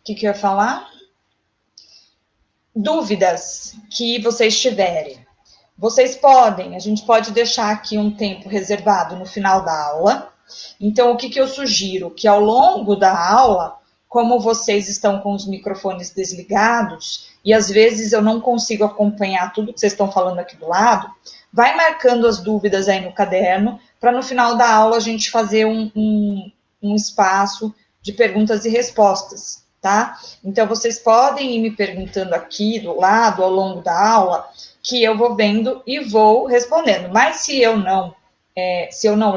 que eu ia falar? Dúvidas que vocês tiverem. Vocês podem, a gente pode deixar aqui um tempo reservado no final da aula. Então, o que eu sugiro? Que ao longo da aula, como vocês estão com os microfones desligados, e às vezes eu não consigo acompanhar tudo que vocês estão falando aqui do lado, vai marcando as dúvidas aí no caderno, para no final da aula a gente fazer um espaço de perguntas e respostas, tá? Então, vocês podem ir me perguntando aqui do lado, ao longo da aula, que eu vou vendo e vou respondendo. Mas se eu não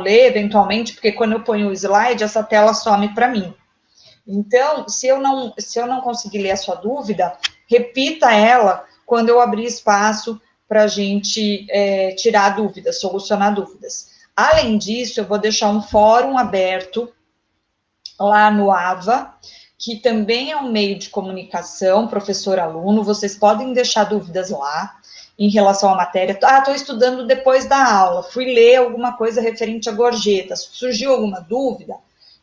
ler, eventualmente, porque quando eu ponho o slide, essa tela some para mim. Então, se eu não conseguir ler a sua dúvida, repita ela quando eu abrir espaço para a gente tirar dúvidas, solucionar dúvidas. Além disso, eu vou deixar um fórum aberto lá no AVA, que também é um meio de comunicação, professor-aluno, vocês podem deixar dúvidas lá em relação à matéria. Estou estudando depois da aula, fui ler alguma coisa referente a gorjetas, surgiu alguma dúvida,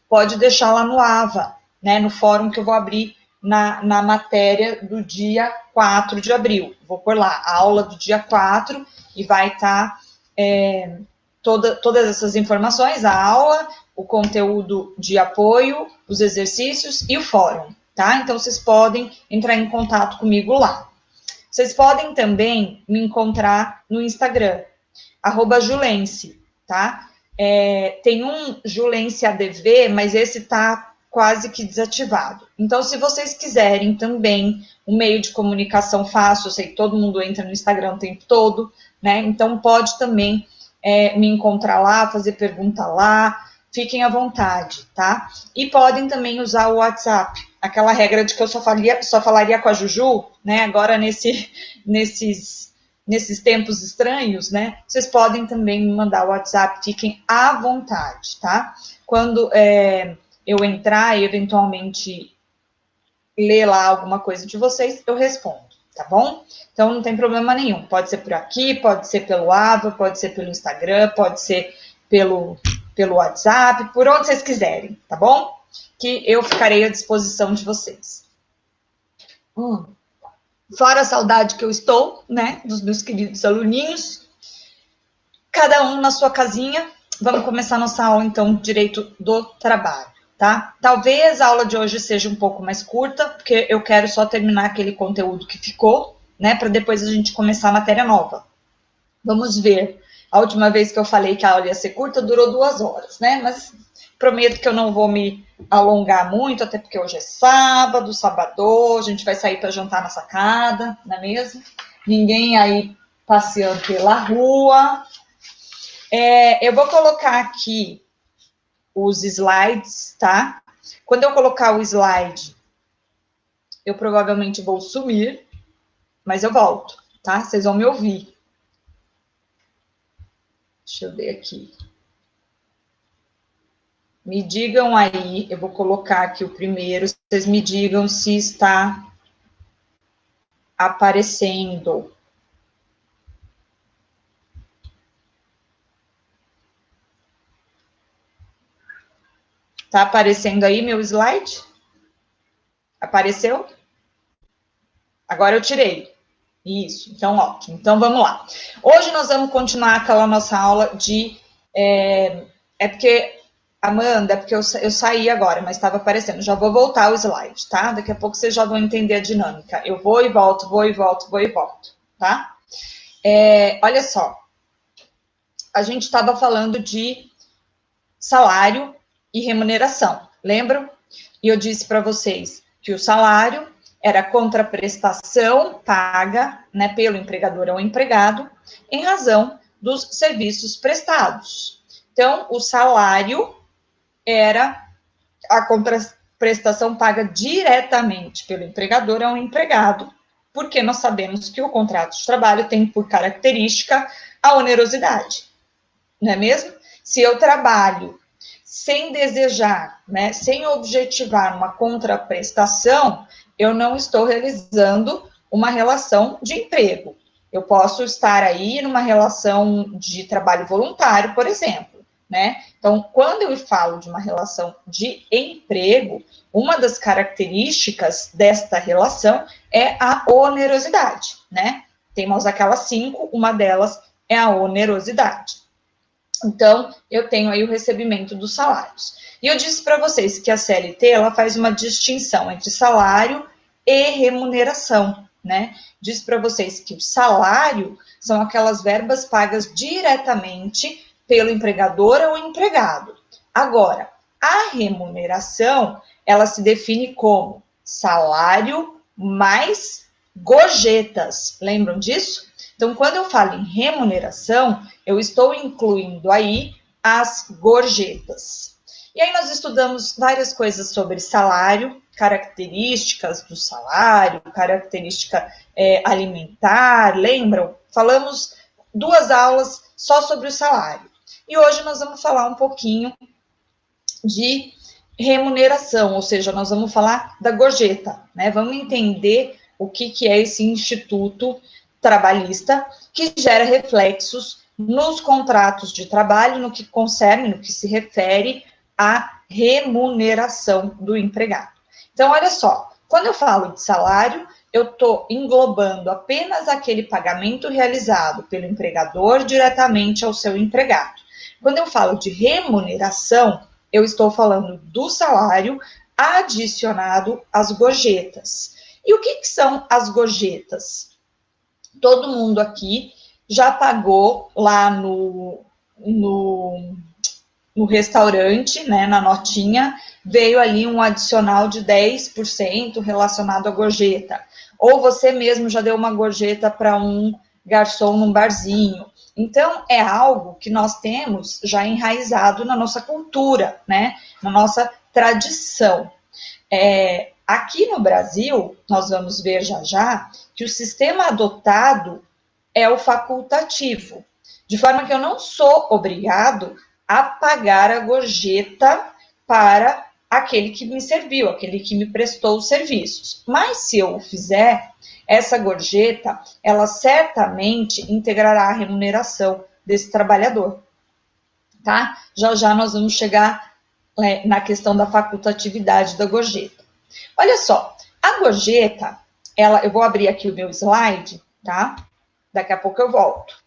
pode deixar lá no AVA, né, no fórum que eu vou abrir na matéria do dia 4 de abril. Vou pôr lá, a aula do dia 4, e vai estar todas essas informações, a aula, o conteúdo de apoio, os exercícios e o fórum, tá? Então, vocês podem entrar em contato comigo lá. Vocês podem também me encontrar no Instagram, @Julense, tá? Tem um Julense ADV, mas esse tá quase que desativado. Então, se vocês quiserem também um meio de comunicação fácil, eu sei que todo mundo entra no Instagram o tempo todo, né? Então, pode também me encontrar lá, fazer pergunta lá, fiquem à vontade, tá? E podem também usar o WhatsApp, aquela regra de que eu só falaria com a Juju, né? Agora nesses tempos estranhos, né? Vocês podem também me mandar o WhatsApp, fiquem à vontade, tá? Quando eu entrar e eventualmente ler lá alguma coisa de vocês, eu respondo, tá bom? Então, não tem problema nenhum. Pode ser por aqui, pode ser pelo AVA, pode ser pelo Instagram, pode ser pelo WhatsApp, por onde vocês quiserem, tá bom? Que eu ficarei à disposição de vocês. Fora a saudade que eu estou, né, dos meus queridos aluninhos, cada um na sua casinha. Vamos começar nossa aula, então, direito do trabalho, tá? Talvez a aula de hoje seja um pouco mais curta, porque eu quero só terminar aquele conteúdo que ficou, né, para depois a gente começar a matéria nova. Vamos ver. A última vez que eu falei que a aula ia ser curta, durou 2 horas, né? Mas prometo que eu não vou me alongar muito, até porque hoje é sábado, sabadô, a gente vai sair para jantar na sacada, não é mesmo? Ninguém aí passeando pela rua. Eu vou colocar aqui os slides, tá? Quando eu colocar o slide, eu provavelmente vou sumir, mas eu volto, tá? Vocês vão me ouvir. Deixa eu ver aqui. Me digam aí, eu vou colocar aqui o primeiro, vocês me digam se está aparecendo. Tá aparecendo aí meu slide? Apareceu? Agora eu tirei. Isso, então ótimo. Então vamos lá. Hoje nós vamos continuar aquela nossa aula de... porque, Amanda, é porque eu saí agora, mas estava aparecendo. Já vou voltar o slide, tá? Daqui a pouco vocês já vão entender a dinâmica. Eu vou e volto, vou e volto, vou e volto, tá? Olha só. A gente estava falando de salário e remuneração, lembram? E eu disse para vocês que o salário era a contraprestação paga, né, pelo empregador ao empregado, em razão dos serviços prestados. Então, o salário era a contraprestação paga diretamente pelo empregador ao empregado, porque nós sabemos que o contrato de trabalho tem por característica a onerosidade, não é mesmo? Se eu trabalho sem desejar, né, sem objetivar uma contraprestação, eu não estou realizando uma relação de emprego. Eu posso estar aí numa relação de trabalho voluntário, por exemplo, né? Então, quando eu falo de uma relação de emprego, uma das características desta relação é a onerosidade, né? Temos aquelas 5, uma delas é a onerosidade. Então, eu tenho aí o recebimento dos salários. E eu disse para vocês que a CLT, ela faz uma distinção entre salário e remuneração, né? Disse para vocês que o salário são aquelas verbas pagas diretamente pelo empregador ou empregado. Agora, a remuneração, ela se define como salário mais gorjetas. Lembram disso? Então, quando eu falo em remuneração, eu estou incluindo aí as gorjetas. E aí nós estudamos várias coisas sobre salário, características do salário, característica alimentar, lembram? Falamos 2 aulas só sobre o salário. E hoje nós vamos falar um pouquinho de remuneração, ou seja, nós vamos falar da gorjeta, né? Vamos entender o que é esse instituto trabalhista que gera reflexos nos contratos de trabalho, no que concerne, no que se refere à remuneração do empregado. Então, olha só, quando eu falo de salário, eu estou englobando apenas aquele pagamento realizado pelo empregador diretamente ao seu empregado. Quando eu falo de remuneração, eu estou falando do salário adicionado às gorjetas. E o que são as gorjetas? Todo mundo aqui já pagou lá no restaurante, né, na notinha, veio ali um adicional de 10% relacionado à gorjeta. Ou você mesmo já deu uma gorjeta para um garçom num barzinho. Então, é algo que nós temos já enraizado na nossa cultura, né, na nossa tradição. Aqui no Brasil, nós vamos ver já que o sistema adotado é o facultativo, de forma que eu não sou obrigado a pagar a gorjeta para aquele que me serviu, aquele que me prestou os serviços. Mas se eu o fizer, essa gorjeta, ela certamente integrará a remuneração desse trabalhador, tá? Já nós vamos chegar na questão da facultatividade da gorjeta. Olha só, a gorjeta, eu vou abrir aqui o meu slide, tá? Daqui a pouco eu volto.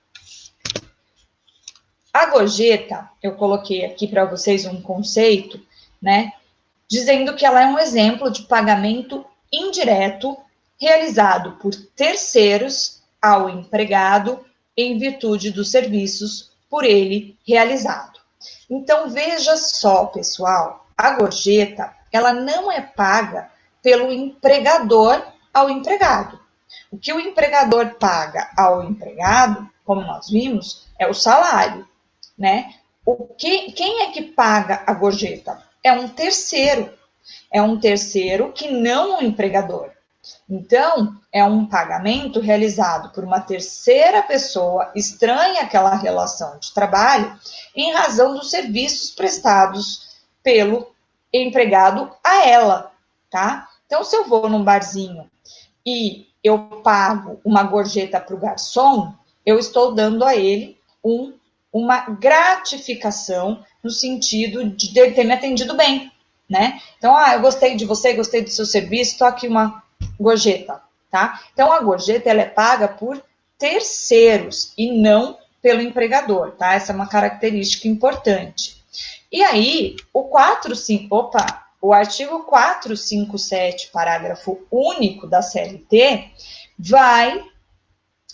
A gorjeta, eu coloquei aqui para vocês um conceito, né? Dizendo que ela é um exemplo de pagamento indireto realizado por terceiros ao empregado em virtude dos serviços por ele realizado. Então, veja só, pessoal, a gorjeta, ela não é paga pelo empregador ao empregado. O que o empregador paga ao empregado, como nós vimos, é o salário, né? Quem é que paga a gorjeta? É um terceiro. É um terceiro que não o empregador. Então, é um pagamento realizado por uma terceira pessoa estranha àquela relação de trabalho em razão dos serviços prestados pelo empregado a ela, tá? Então, se eu vou num barzinho e eu pago uma gorjeta para o garçom, eu estou dando a ele uma gratificação no sentido de ele ter me atendido bem, né? Então, eu gostei de você, gostei do seu serviço, estou aqui uma gorjeta, tá? Então, a gorjeta, ela é paga por terceiros e não pelo empregador, tá? Essa é uma característica importante. E aí, o artigo 457, parágrafo único da CLT, vai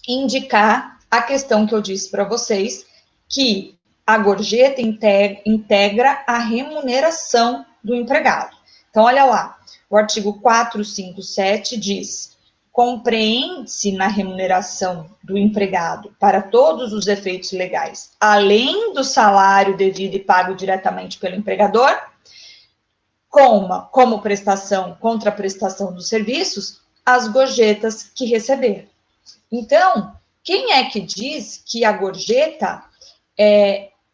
indicar a questão que eu disse para vocês, que a gorjeta integra a remuneração do empregado. Então, olha lá, o artigo 457 diz: compreende-se na remuneração do empregado para todos os efeitos legais, além do salário devido e pago diretamente pelo empregador, como prestação, contraprestação dos serviços, as gorjetas que receber. Então, quem é que diz que a gorjeta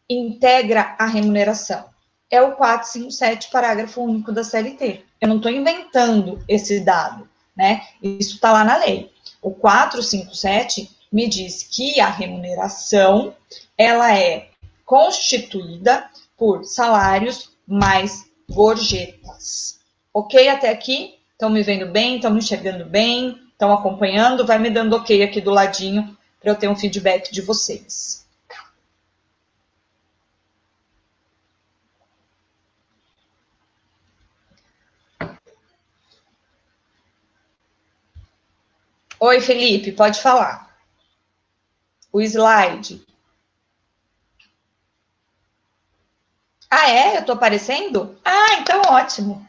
integra a remuneração? É o 457, parágrafo único da CLT. Eu não estou inventando esse dado, né? Isso está lá na lei. O 457 me diz que a remuneração, ela é constituída por salários mais gorjetas. Ok até aqui? Estão me vendo bem? Estão me enxergando bem? Estão acompanhando? Vai me dando ok aqui do ladinho para eu ter um feedback de vocês. Oi, Felipe, pode falar. O slide. Ah, é? Eu tô aparecendo? Ah, então ótimo.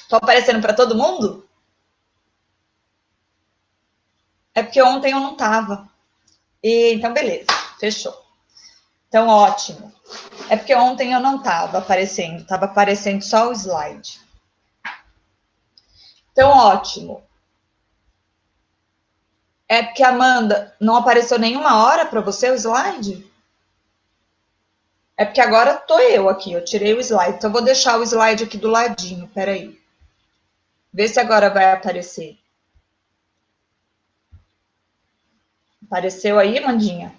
Tô aparecendo para todo mundo? É porque ontem eu não tava. Então, beleza. Fechou. Então, ótimo. É porque ontem eu não tava aparecendo. Tava aparecendo só o slide. Então, ótimo. É porque, Amanda, não apareceu nenhuma hora para você o slide? É porque agora tô eu aqui. Eu tirei o slide. Então, eu vou deixar o slide aqui do ladinho. Peraí. Vê se agora vai aparecer. Apareceu aí, Mandinha?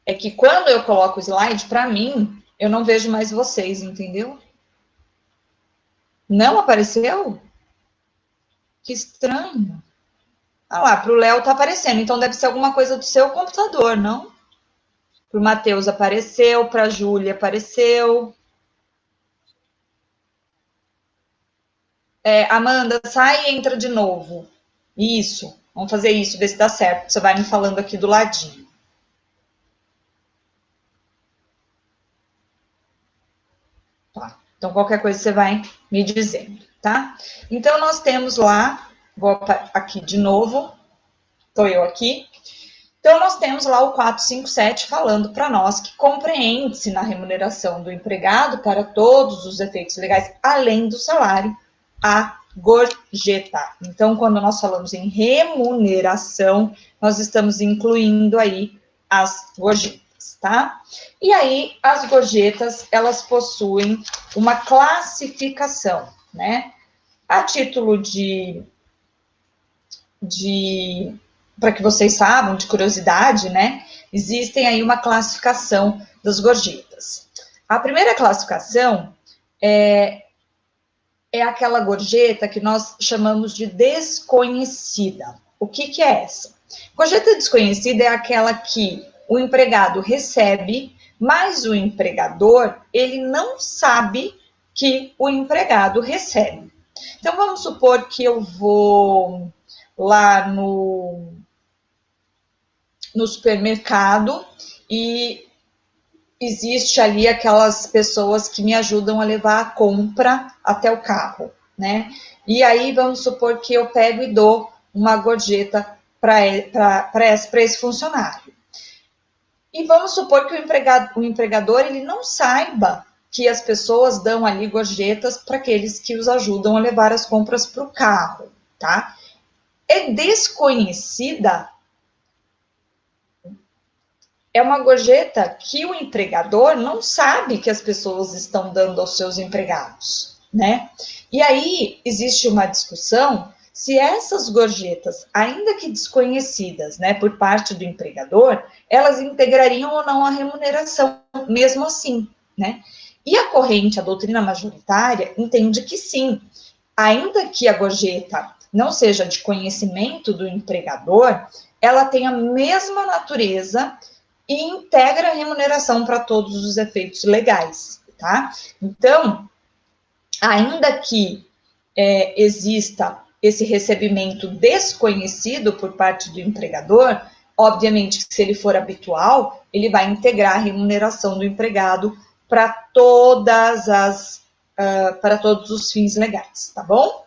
É que quando eu coloco o slide, para mim, eu não vejo mais vocês, entendeu? Não apareceu? Que estranho. Ah lá, para o Léo tá aparecendo. Então deve ser alguma coisa do seu computador, não? Para o Matheus apareceu, para a Júlia apareceu. Amanda, sai e entra de novo. Isso. Vamos fazer isso, ver se dá certo. Você vai me falando aqui do ladinho. Tá. Então, qualquer coisa você vai me dizendo, tá? Então, nós temos lá, vou aqui de novo, estou eu aqui. Então, nós temos lá o 457 falando para nós que compreende-se na remuneração do empregado para todos os efeitos legais, além do salário, a gorjeta. Então, quando nós falamos em remuneração, nós estamos incluindo aí as gorjetas, tá? E aí, as gorjetas, elas possuem uma classificação, né? A título para que vocês saibam, de curiosidade, né? Existem aí uma classificação das gorjetas. A primeira classificação é aquela gorjeta que nós chamamos de desconhecida. O que é essa? Gorjeta desconhecida é aquela que o empregado recebe, mas o empregador, ele não sabe que o empregado recebe. Então, vamos supor que eu vou lá no supermercado e existe ali aquelas pessoas que me ajudam a levar a compra até o carro, né? E aí vamos supor que eu pego e dou uma gorjeta para esse funcionário. E vamos supor que o empregador ele não saiba que as pessoas dão ali gorjetas para aqueles que os ajudam a levar as compras para o carro, tá? É desconhecida é uma gorjeta que o empregador não sabe que as pessoas estão dando aos seus empregados, né? E aí existe uma discussão se essas gorjetas, ainda que desconhecidas, né, por parte do empregador, elas integrariam ou não a remuneração, mesmo assim, né? E a corrente, a doutrina majoritária, entende que sim, ainda que a gorjeta não seja de conhecimento do empregador, ela tem a mesma natureza e integra a remuneração para todos os efeitos legais, tá? Então, ainda que exista esse recebimento desconhecido por parte do empregador, obviamente que se ele for habitual, ele vai integrar a remuneração do empregado para para todos os fins legais, tá bom?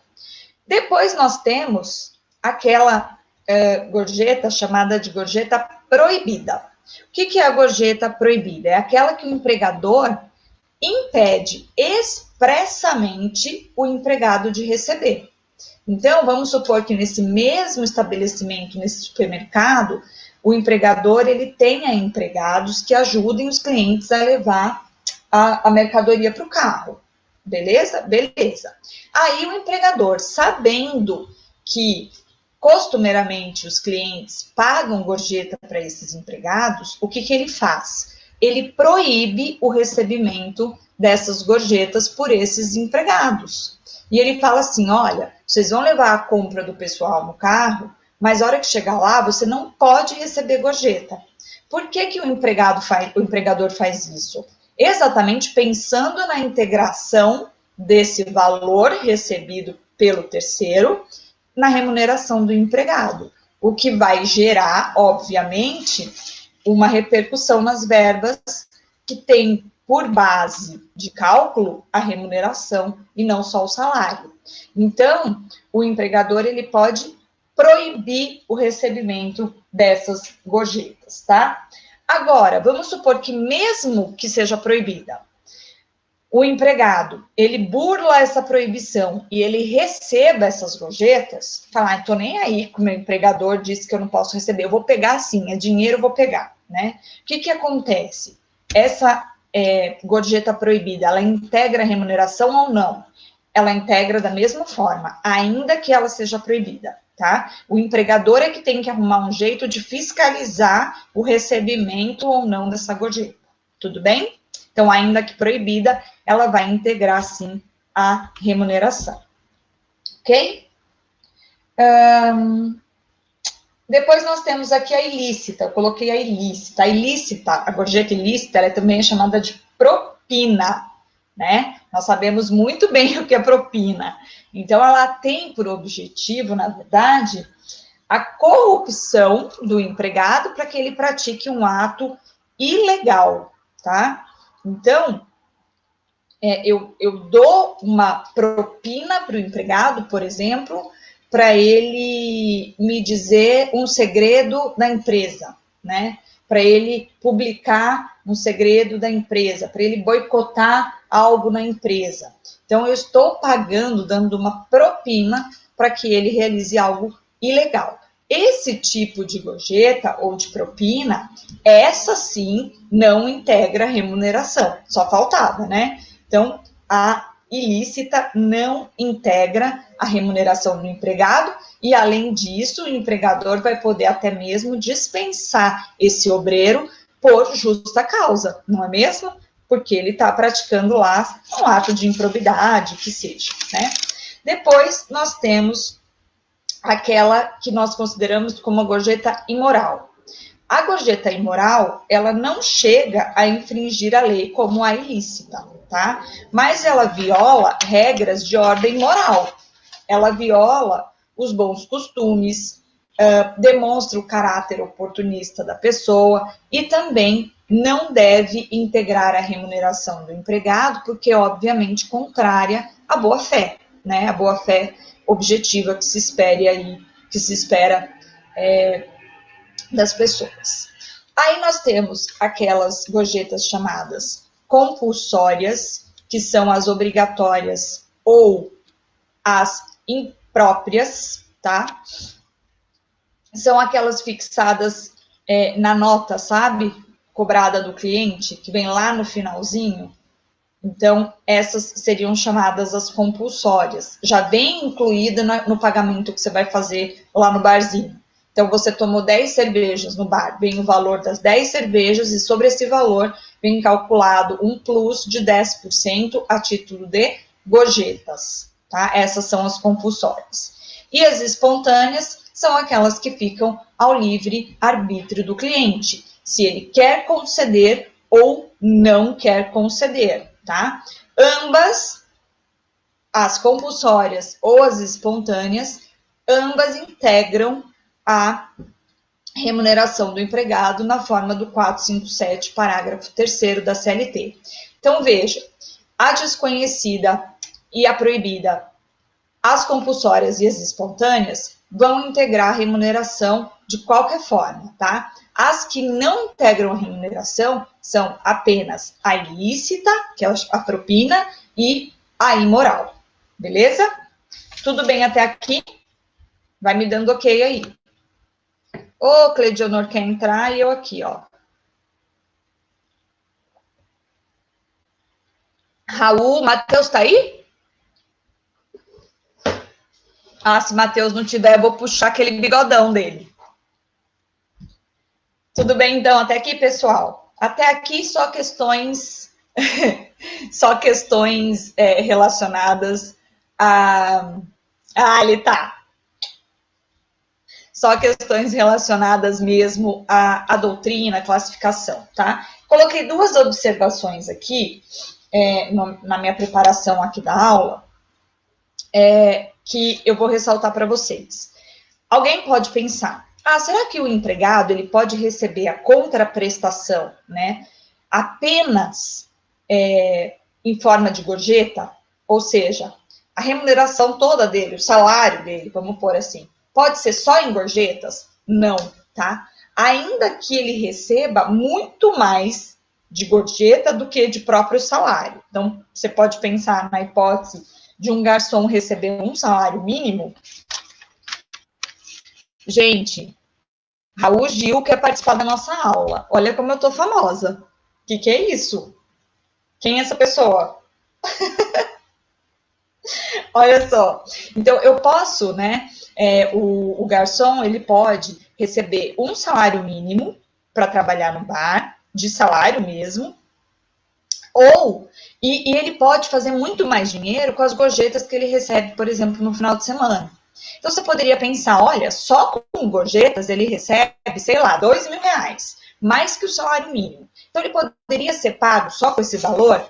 Depois nós temos aquela gorjeta chamada de gorjeta proibida. O que é a gorjeta proibida? É aquela que o empregador impede expressamente o empregado de receber. Então, vamos supor que nesse mesmo estabelecimento, nesse supermercado, o empregador ele tenha empregados que ajudem os clientes a levar a mercadoria para o carro. Beleza? Beleza. Aí o empregador, sabendo que costumeiramente os clientes pagam gorjeta para esses empregados, o que ele faz? Ele proíbe o recebimento dessas gorjetas por esses empregados. E ele fala assim, olha, vocês vão levar a compra do pessoal no carro, mas a hora que chegar lá, você não pode receber gorjeta. Por que o empregador faz isso? Exatamente pensando na integração desse valor recebido pelo terceiro na remuneração do empregado, o que vai gerar, obviamente, uma repercussão nas verbas que tem por base de cálculo a remuneração e não só o salário. Então, o empregador ele pode proibir o recebimento dessas gorjetas, tá? Agora, vamos supor que mesmo que seja proibida, o empregado, ele burla essa proibição e ele receba essas gorjetas, falar, tô nem aí que o meu empregador disse que eu não posso receber, eu vou pegar sim, é dinheiro, eu vou pegar, né? O que acontece? Essa gorjeta proibida, ela integra a remuneração ou não? Ela integra da mesma forma, ainda que ela seja proibida, tá? O empregador é que tem que arrumar um jeito de fiscalizar o recebimento ou não dessa gorjeta, tudo bem? Então, ainda que proibida, ela vai integrar, sim, a remuneração. Ok? Depois nós temos aqui a ilícita. Eu coloquei a ilícita. A ilícita, a gorjeta ilícita, ela também é chamada de propina, né? Nós sabemos muito bem o que é propina. Então, ela tem por objetivo, na verdade, a corrupção do empregado para que ele pratique um ato ilegal, tá? Então, eu dou uma propina para o empregado, por exemplo, para ele me dizer um segredo da empresa, né? Para ele publicar um segredo da empresa, para ele boicotar algo na empresa. Então, eu estou pagando, dando uma propina para que ele realize algo ilegal. Esse tipo de gorjeta ou de propina, essa sim não integra remuneração, só faltava, né? Então, a ilícita não integra a remuneração do empregado e, além disso, o empregador vai poder até mesmo dispensar esse obreiro por justa causa, não é mesmo? Porque ele está praticando lá um ato de improbidade, que seja, né? Depois, nós temos aquela que nós consideramos como a gorjeta imoral. A gorjeta imoral, ela não chega a infringir a lei como a ilícita, tá? Mas ela viola regras de ordem moral. Ela viola os bons costumes, demonstra o caráter oportunista da pessoa e também não deve integrar a remuneração do empregado, porque é obviamente contrária à boa-fé, né? A boa-fé objetiva que se espere aí, que se espera das pessoas. Aí nós temos aquelas gorjetas chamadas compulsórias, que são as obrigatórias ou as impróprias, tá? São aquelas fixadas na nota, sabe? Cobrada do cliente, que vem lá no finalzinho. Então, essas seriam chamadas as compulsórias. Já vem incluída no pagamento que você vai fazer lá no barzinho. Então, você tomou 10 cervejas no bar, vem o valor das 10 cervejas e sobre esse valor vem calculado um plus de 10% a título de gorjetas, tá? Essas são as compulsórias. E as espontâneas são aquelas que ficam ao livre arbítrio do cliente, se ele quer conceder ou não quer conceder, tá? Ambas, as compulsórias ou as espontâneas, ambas integram a remuneração do empregado na forma do 457, parágrafo 3º da CLT. Então, veja, a desconhecida e a proibida, as compulsórias e as espontâneas vão integrar a remuneração de qualquer forma, tá? As que não integram a remuneração são apenas a ilícita, que é a propina, e a imoral, beleza? Tudo bem até aqui? Vai me dando ok aí. Ô, Cleidionor quer entrar e eu aqui, ó. Raul, Matheus tá aí? Ah, se Matheus não tiver, eu vou puxar aquele bigodão dele. Tudo bem, então, até aqui, pessoal? Até aqui só questões só questões relacionadas a... Ah, ele tá. Só questões relacionadas mesmo à doutrina, à classificação, tá? Coloquei duas observações aqui, na minha preparação aqui da aula, que eu vou ressaltar para vocês. Alguém pode pensar, será que o empregado ele pode receber a contraprestação, né, apenas em forma de gorjeta? Ou seja, a remuneração toda dele, o salário dele, vamos pôr assim, pode ser só em gorjetas? Não, tá? Ainda que ele receba muito mais de gorjeta do que de próprio salário. Então, você pode pensar na hipótese de um garçom receber um salário mínimo. Gente, Raul Gil quer participar da nossa aula. Olha como eu tô famosa. O que é isso? Quem é essa pessoa? Olha só. Então, eu posso, né? O garçom, ele pode receber um salário mínimo para trabalhar no bar, de salário mesmo, e ele pode fazer muito mais dinheiro com as gorjetas que ele recebe, por exemplo, no final de semana. Então, você poderia pensar, olha, só com gorjetas ele recebe, sei lá, R$2.000, mais que o salário mínimo. Então, ele poderia ser pago só com esse valor?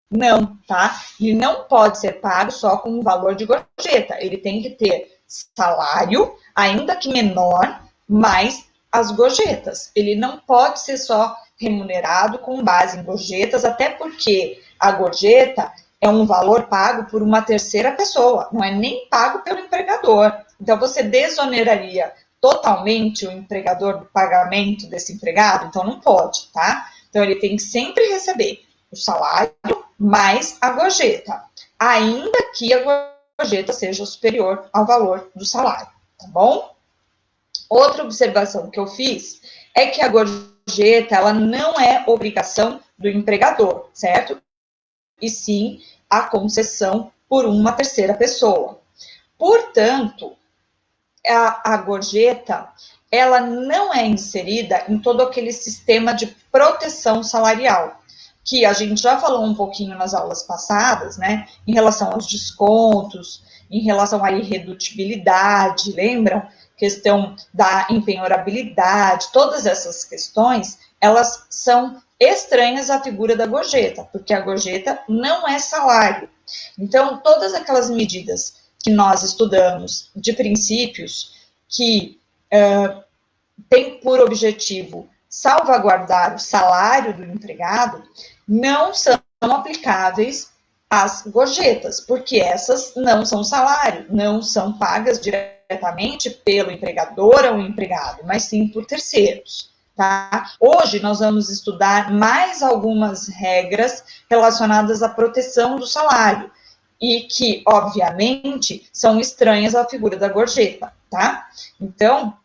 Não, tá? Ele não pode ser pago só com o valor de gorjeta. Ele tem que ter salário, ainda que menor, mais as gorjetas. Ele não pode ser só remunerado com base em gorjetas, até porque a gorjeta é um valor pago por uma terceira pessoa, não é nem pago pelo empregador. Então, você desoneraria totalmente o empregador do pagamento desse empregado? Então, não pode, tá? Então, ele tem que sempre receber o salário mais a gorjeta, ainda que a gorjeta seja superior ao valor do salário, tá bom? Outra observação que eu fiz é que a gorjeta, ela não é obrigação do empregador, certo? E sim a concessão por uma terceira pessoa. Portanto, a gorjeta, ela não é inserida em todo aquele sistema de proteção salarial, que a gente já falou um pouquinho nas aulas passadas, né, em relação aos descontos, em relação à irredutibilidade, lembram? Questão da empenhorabilidade, todas essas questões, elas são estranhas à figura da gorjeta, porque a gorjeta não é salário. Então, todas aquelas medidas que nós estudamos de princípios que tem por objetivo salvaguardar o salário do empregado, não são aplicáveis às gorjetas, porque essas não são salário, não são pagas diretamente pelo empregador ou empregado, mas sim por terceiros. Tá? Hoje nós vamos estudar mais algumas regras relacionadas à proteção do salário e que, obviamente, são estranhas à figura da gorjeta, tá? Então,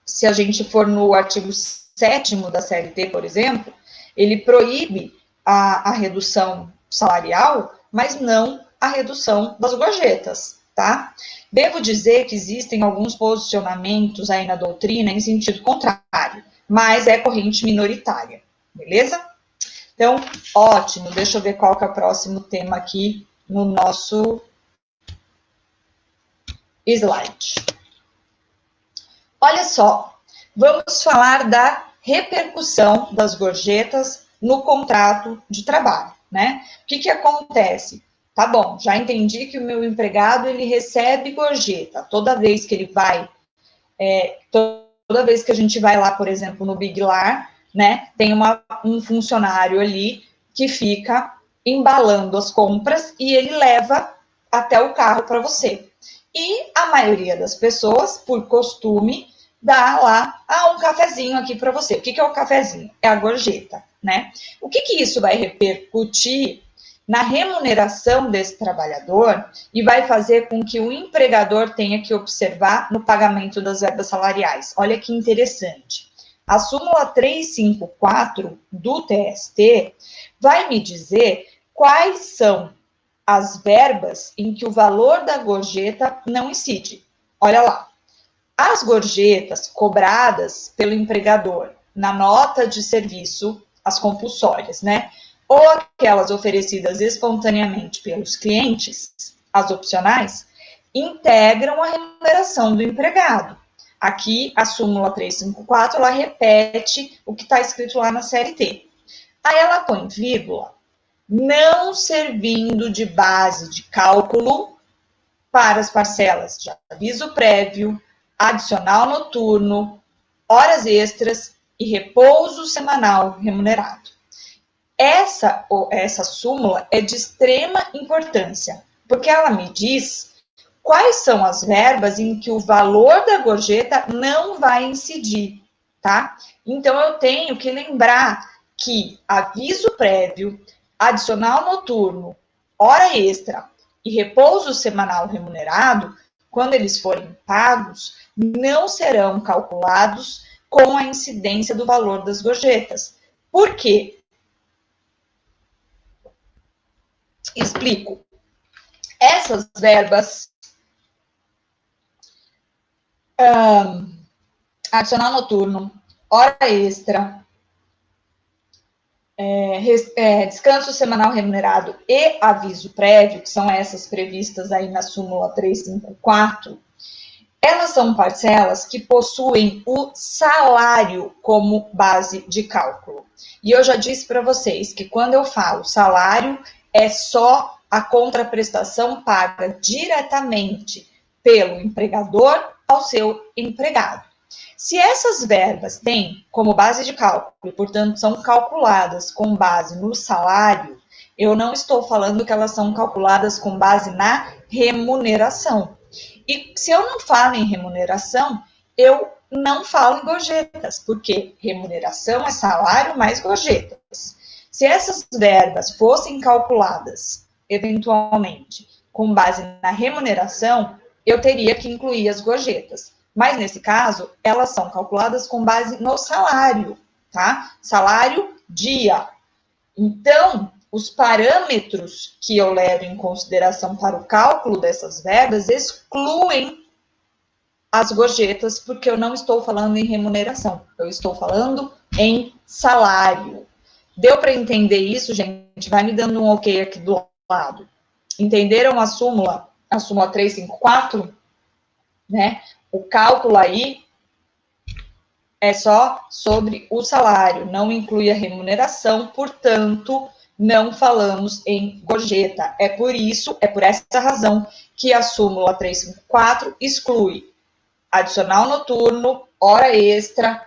se a gente for no artigo 7º da CLT, por exemplo, ele proíbe a redução salarial, mas não a redução das gorjetas, tá? Devo dizer que existem alguns posicionamentos aí na doutrina em sentido contrário, mas é corrente minoritária, beleza? Então, ótimo, deixa eu ver qual que é o próximo tema aqui no nosso slide. Olha só, vamos falar da repercussão das gorjetas no contrato de trabalho, né? O que acontece? Tá bom, já entendi que o meu empregado, ele recebe gorjeta toda vez que ele vai, toda vez que a gente vai lá, por exemplo, no Big Lar, né? Tem um funcionário ali que fica embalando as compras e ele leva até o carro para você. E a maioria das pessoas, por costume, dá lá, um cafezinho aqui para você. O que é o cafezinho? É a gorjeta, né? O que isso vai repercutir na remuneração desse trabalhador e vai fazer com que o empregador tenha que observar no pagamento das verbas salariais? Olha que interessante. A súmula 354 do TST vai me dizer quais são as verbas em que o valor da gorjeta não incide. Olha lá. As gorjetas cobradas pelo empregador na nota de serviço, as compulsórias, né? Ou aquelas oferecidas espontaneamente pelos clientes, as opcionais, integram a remuneração do empregado. Aqui, a súmula 354, ela repete o que está escrito lá na CLT. Aí ela põe vírgula, não servindo de base de cálculo para as parcelas de aviso prévio, adicional noturno, horas extras e repouso semanal remunerado. Essa súmula é de extrema importância, porque ela me diz quais são as verbas em que o valor da gorjeta não vai incidir, tá? Então, eu tenho que lembrar que aviso prévio, adicional noturno, hora extra e repouso semanal remunerado, quando eles forem pagos, não serão calculados com a incidência do valor das gorjetas. Por quê? Explico. Essas verbas adicional noturno, hora extra, descanso semanal remunerado e aviso prévio, que são essas previstas aí na súmula 354, elas são parcelas que possuem o salário como base de cálculo. E eu já disse para vocês que quando eu falo salário, é só a contraprestação paga diretamente pelo empregador ao seu empregado. Se essas verbas têm como base de cálculo e, portanto, são calculadas com base no salário, eu não estou falando que elas são calculadas com base na remuneração. E se eu não falo em remuneração, eu não falo em gorjetas, porque remuneração é salário mais gorjetas. Se essas verbas fossem calculadas, eventualmente, com base na remuneração, eu teria que incluir as gorjetas. Mas, nesse caso, elas são calculadas com base no salário, tá? Salário dia. Então, os parâmetros que eu levo em consideração para o cálculo dessas verbas excluem as gorjetas, porque eu não estou falando em remuneração, eu estou falando em salário. Deu para entender isso, gente? Vai me dando um ok aqui do lado. Entenderam a súmula 354? Né? O cálculo aí é só sobre o salário, não inclui a remuneração, portanto, não falamos em gorjeta. É por essa razão, que a súmula 354 exclui adicional noturno, hora extra,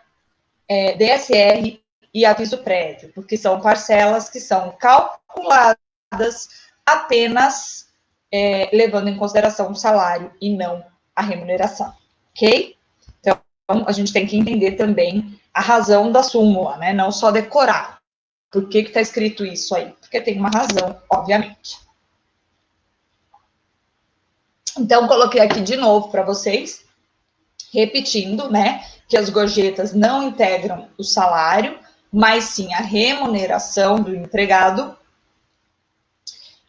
DSR e aviso prévio, porque são parcelas que são calculadas apenas levando em consideração o salário e não a remuneração, ok? Então, a gente tem que entender também a razão da súmula, né? Não só decorar. Por que está escrito isso aí? Porque tem uma razão, obviamente. Então, coloquei aqui de novo para vocês, repetindo, né, que as gorjetas não integram o salário, mas sim a remuneração do empregado,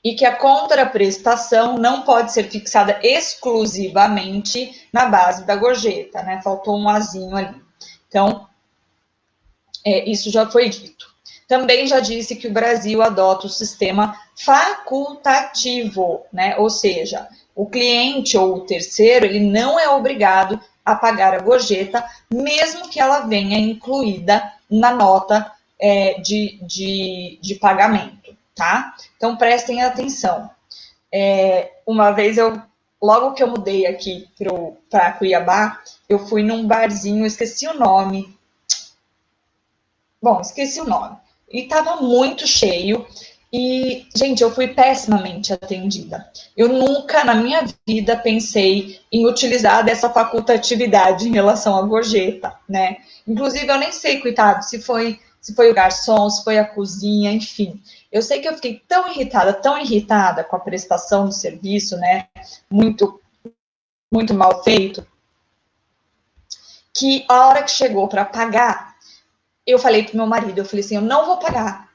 e que a contraprestação não pode ser fixada exclusivamente na base da gorjeta, né? Faltou um azinho ali. Então, isso já foi dito. Também já disse que o Brasil adota o sistema facultativo, né? Ou seja, o cliente ou o terceiro, ele não é obrigado a pagar a gorjeta, mesmo que ela venha incluída na nota de pagamento, tá? Então, prestem atenção. Uma vez logo que eu mudei aqui para Cuiabá, eu fui num barzinho, esqueci o nome. Bom, esqueci o nome. E estava muito cheio. E, gente, eu fui pessimamente atendida. Eu nunca na minha vida pensei em utilizar dessa facultatividade em relação à gorjeta, né? Inclusive, eu nem sei, coitado, se foi o garçom, se foi a cozinha, enfim. Eu sei que eu fiquei tão irritada com a prestação do serviço, né? Muito, muito mal feito, que a hora que chegou para pagar, eu falei pro meu marido, eu falei assim, eu não vou pagar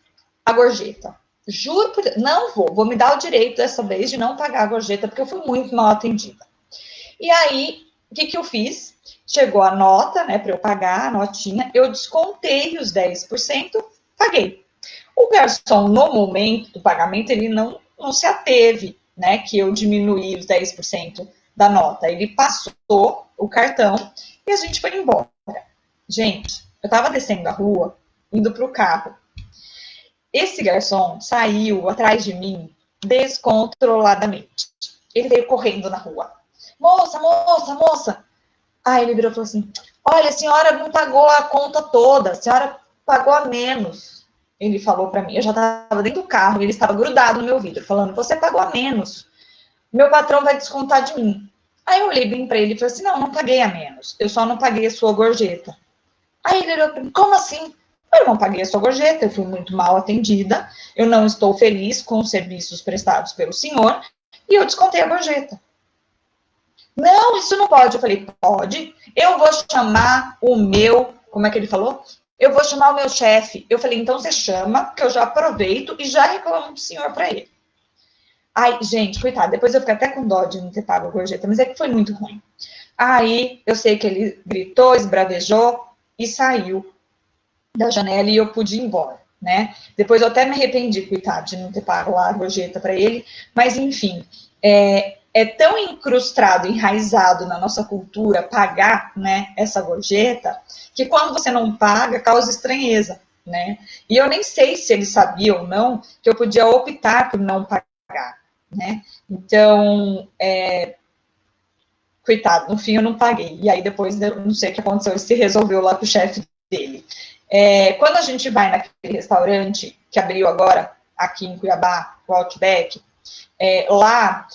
a gorjeta. Juro por Deus, não vou me dar o direito dessa vez de não pagar a gorjeta, porque eu fui muito mal atendida. E aí, o que eu fiz? Chegou a nota, né, para eu pagar a notinha, eu descontei os 10%, paguei. O garçom, no momento do pagamento, ele não se ateve, né, que eu diminuí os 10% da nota. Ele passou o cartão e a gente foi embora. Gente, eu estava descendo a rua, indo para o carro. Esse garçom saiu atrás de mim descontroladamente. Ele veio correndo na rua. Moça, moça, moça. Aí ele virou e falou assim, olha, a senhora não pagou a conta toda, a senhora pagou a menos. Ele falou para mim, eu já estava dentro do carro, ele estava grudado no meu vidro, falando, você pagou a menos, meu patrão vai descontar de mim. Aí eu olhei bem para ele e falei assim, não paguei a menos, eu só não paguei a sua gorjeta. Aí ele olhou para mim, como assim? Eu não paguei a sua gorjeta, eu fui muito mal atendida, eu não estou feliz com os serviços prestados pelo senhor, e eu descontei a gorjeta. Não, isso não pode. Eu falei, pode. Eu vou chamar o meu, como é que ele falou? Eu vou chamar o meu chefe. Eu falei, então você chama, que eu já aproveito e já reclamo do senhor para ele. Ai, gente, coitado, depois eu fiquei até com dó de não ter pago a gorjeta, mas é que foi muito ruim. Aí, eu sei que ele gritou, esbravejou e saiu da janela e eu pude ir embora, né? Depois eu até me arrependi, coitado, de não ter pago lá a gorjeta para ele, mas enfim, é tão incrustado, enraizado na nossa cultura pagar, né, essa gorjeta, que quando você não paga, causa estranheza, né? E eu nem sei se ele sabia ou não que eu podia optar por não pagar, né? Então, coitado, no fim eu não paguei. E aí depois, eu não sei o que aconteceu, ele se resolveu lá com o chefe dele. Quando a gente vai naquele restaurante que abriu agora aqui em Cuiabá, o Outback, lá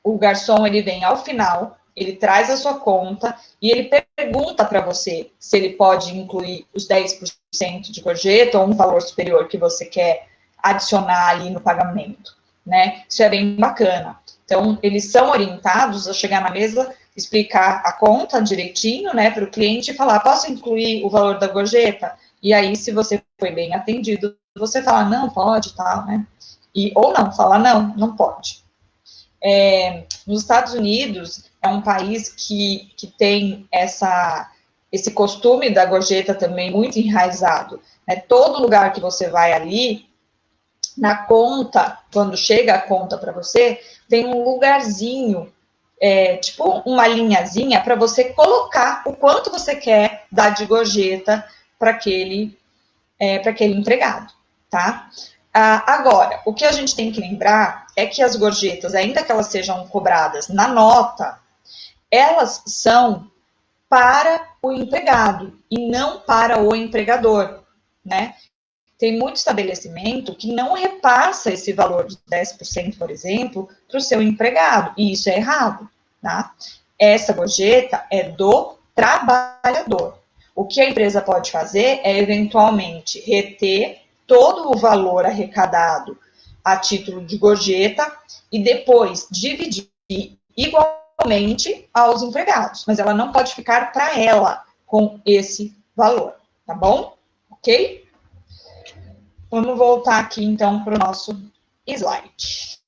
o garçom ele vem ao final, ele traz a sua conta e ele pergunta para você se ele pode incluir os 10% de gorjeta ou um valor superior que você quer adicionar ali no pagamento, né? Isso é bem bacana. Então, eles são orientados a chegar na mesa, explicar a conta direitinho, né, para o cliente e falar, posso incluir o valor da gorjeta? E aí, se você foi bem atendido, você fala, não, pode, tal, né? Ou não, fala, não pode. Nos Estados Unidos, é um país que tem esse costume da gorjeta também muito enraizado. Né? Todo lugar que você vai ali, na conta, quando chega a conta para você, tem um lugarzinho, tipo uma linhazinha, para você colocar o quanto você quer dar de gorjeta para aquele empregado, tá? Agora, o que a gente tem que lembrar é que as gorjetas, ainda que elas sejam cobradas na nota, elas são para o empregado e não para o empregador, né? Tem muito estabelecimento que não repassa esse valor de 10%, por exemplo, para o seu empregado, e isso é errado, tá? Essa gorjeta é do trabalhador. O que a empresa pode fazer é, eventualmente, reter todo o valor arrecadado a título de gorjeta e depois dividir igualmente aos empregados, mas ela não pode ficar para ela com esse valor, tá bom? Ok? Vamos voltar aqui, então, para o nosso slide.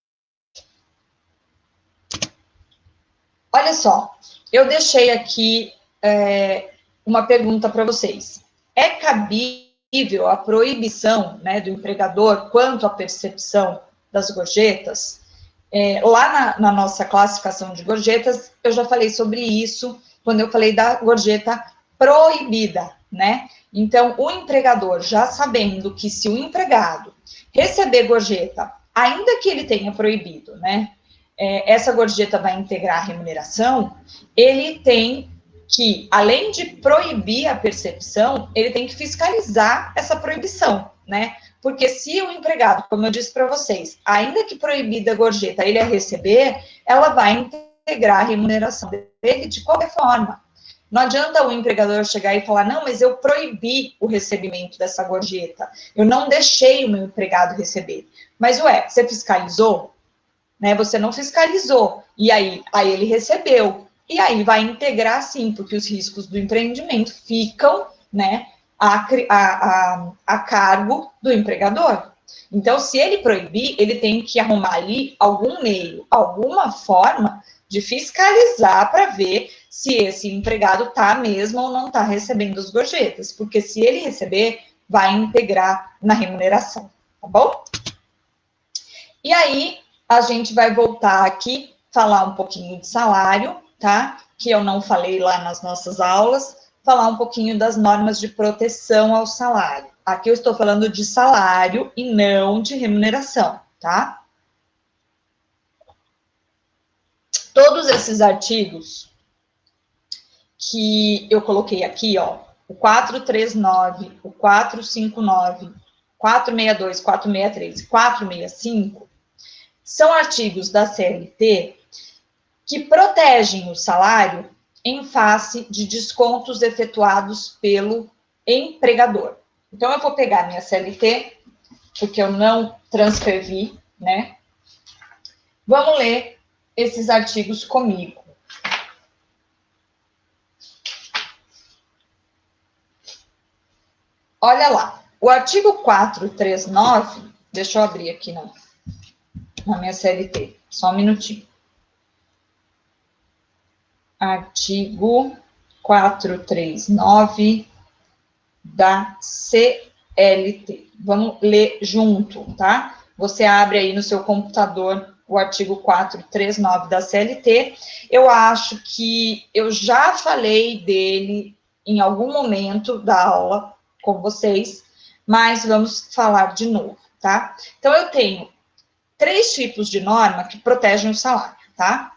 Olha só, eu deixei aqui uma pergunta para vocês. É cabível a proibição, né, do empregador quanto à percepção das gorjetas? Lá na nossa classificação de gorjetas, eu já falei sobre isso quando eu falei da gorjeta proibida, né? Então, o empregador, já sabendo que se o empregado receber gorjeta, ainda que ele tenha proibido, né? Essa gorjeta vai integrar a remuneração, ele tem que, além de proibir a percepção, ele tem que fiscalizar essa proibição, né? Porque se o empregado, como eu disse para vocês, ainda que proibida a gorjeta, ele a receber, ela vai integrar a remuneração dele de qualquer forma. Não adianta o empregador chegar e falar, não, mas eu proibi o recebimento dessa gorjeta, eu não deixei o meu empregado receber. Mas, você fiscalizou? Né? Você não fiscalizou, e aí ele recebeu. E aí vai integrar sim, porque os riscos do empreendimento ficam, né, a cargo do empregador, Então, se ele proibir, ele tem que arrumar ali algum meio, alguma forma de fiscalizar para ver se esse empregado está mesmo ou não está recebendo as gorjetas, porque se ele receber, vai integrar na remuneração, tá bom? E aí, a gente vai voltar aqui, falar um pouquinho de salário, tá? Que eu não falei lá nas nossas aulas, falar um pouquinho das normas de proteção ao salário. Aqui eu estou falando de salário e não de remuneração, tá? Todos esses artigos que eu coloquei aqui, ó, o 439, o 459, 462, 463 e 465, são artigos da CLT que protegem o salário em face de descontos efetuados pelo empregador. Então, eu vou pegar minha CLT, porque eu não transcrevi, né? Vamos ler esses artigos comigo. Olha lá, o artigo 439, deixa eu abrir aqui na minha CLT, só um minutinho. Artigo 439 da CLT. Vamos ler junto, tá? Você abre aí no seu computador o artigo 439 da CLT. Eu acho que eu já falei dele em algum momento da aula com vocês, mas vamos falar de novo, tá? Então, eu tenho 3 tipos de norma que protegem o salário, tá?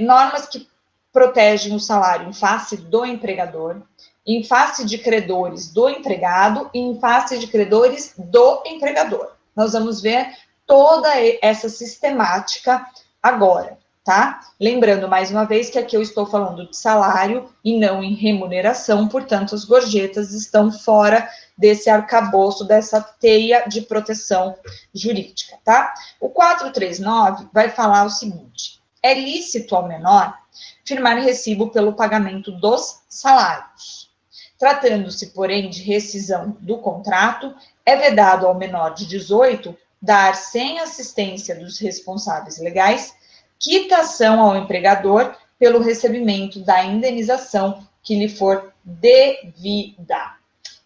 Normas que protegem o salário em face do empregador, em face de credores do empregado e em face de credores do empregador. Nós vamos ver toda essa sistemática agora, tá? Lembrando, mais uma vez, que aqui eu estou falando de salário e não em remuneração, portanto, as gorjetas estão fora desse arcabouço, dessa teia de proteção jurídica, tá? O 439 vai falar o seguinte: é lícito ao menor firmar recibo pelo pagamento dos salários. Tratando-se, porém, de rescisão do contrato, é vedado ao menor de 18 dar, sem assistência dos responsáveis legais, quitação ao empregador pelo recebimento da indenização que lhe for devida.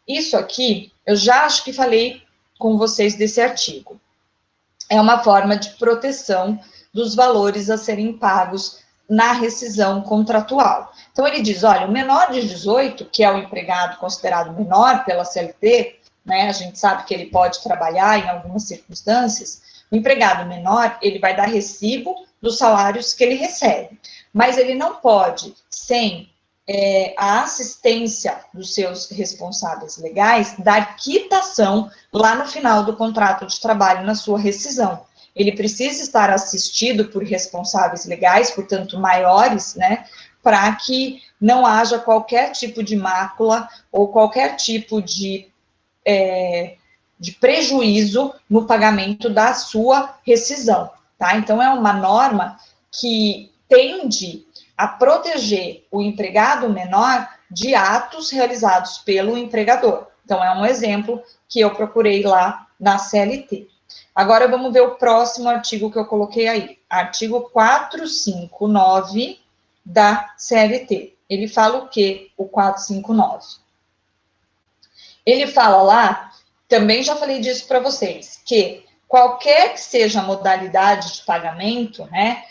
Isso aqui, eu já acho que falei com vocês desse artigo. É uma forma de proteção dos valores a serem pagos na rescisão contratual. Então, ele diz, olha, o menor de 18, que é o empregado considerado menor pela CLT, né, a gente sabe que ele pode trabalhar em algumas circunstâncias, o empregado menor, ele vai dar recibo dos salários que ele recebe, mas ele não pode, sem a assistência dos seus responsáveis legais, dar quitação lá no final do contrato de trabalho, na sua rescisão. Ele precisa estar assistido por responsáveis legais, portanto, maiores, né, para que não haja qualquer tipo de mácula ou qualquer tipo de prejuízo no pagamento da sua rescisão, tá? Então, é uma norma que tende a proteger o empregado menor de atos realizados pelo empregador. Então, é um exemplo que eu procurei lá na CLT. Agora, vamos ver o próximo artigo que eu coloquei aí. Artigo 459 da CLT. Ele fala o quê? O 459. Ele fala lá, também já falei disso para vocês, que qualquer que seja a modalidade de pagamento, né,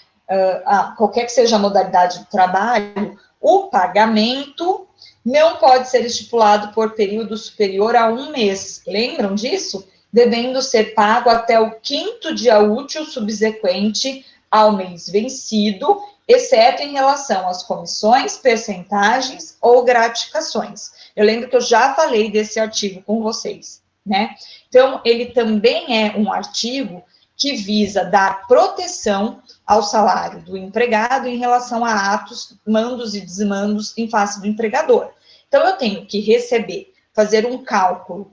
qualquer que seja a modalidade de trabalho, o pagamento não pode ser estipulado por período superior a 1 mês. Lembram disso? Devendo ser pago até o 5º dia útil subsequente ao mês vencido, exceto em relação às comissões, percentagens ou gratificações. Eu lembro que eu já falei desse artigo com vocês, né? Então, ele também é um artigo que visa dar proteção ao salário do empregado em relação a atos, mandos e desmandos em face do empregador. Então, eu tenho que receber, fazer um cálculo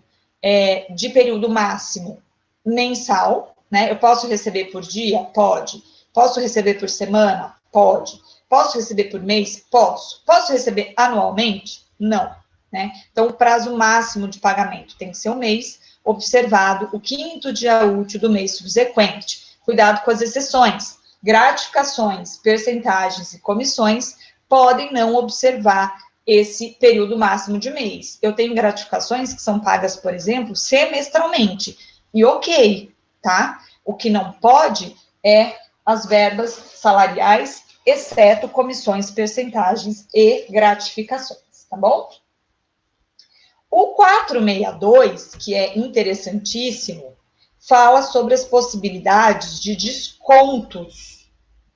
de período máximo mensal, né? Eu posso receber por dia? Pode. Posso receber por semana? Pode. Posso receber por mês? Posso. Posso receber anualmente? Não. Né? Então, o prazo máximo de pagamento tem que ser 1 mês, observado o 5º dia útil do mês subsequente. Cuidado com as exceções. Gratificações, percentagens e comissões podem não observar esse período máximo de mês. Eu tenho gratificações que são pagas, por exemplo, semestralmente. E ok, tá? O que não pode é as verbas salariais, exceto comissões, percentagens e gratificações, tá bom? O 462, que é interessantíssimo, fala sobre as possibilidades de descontos.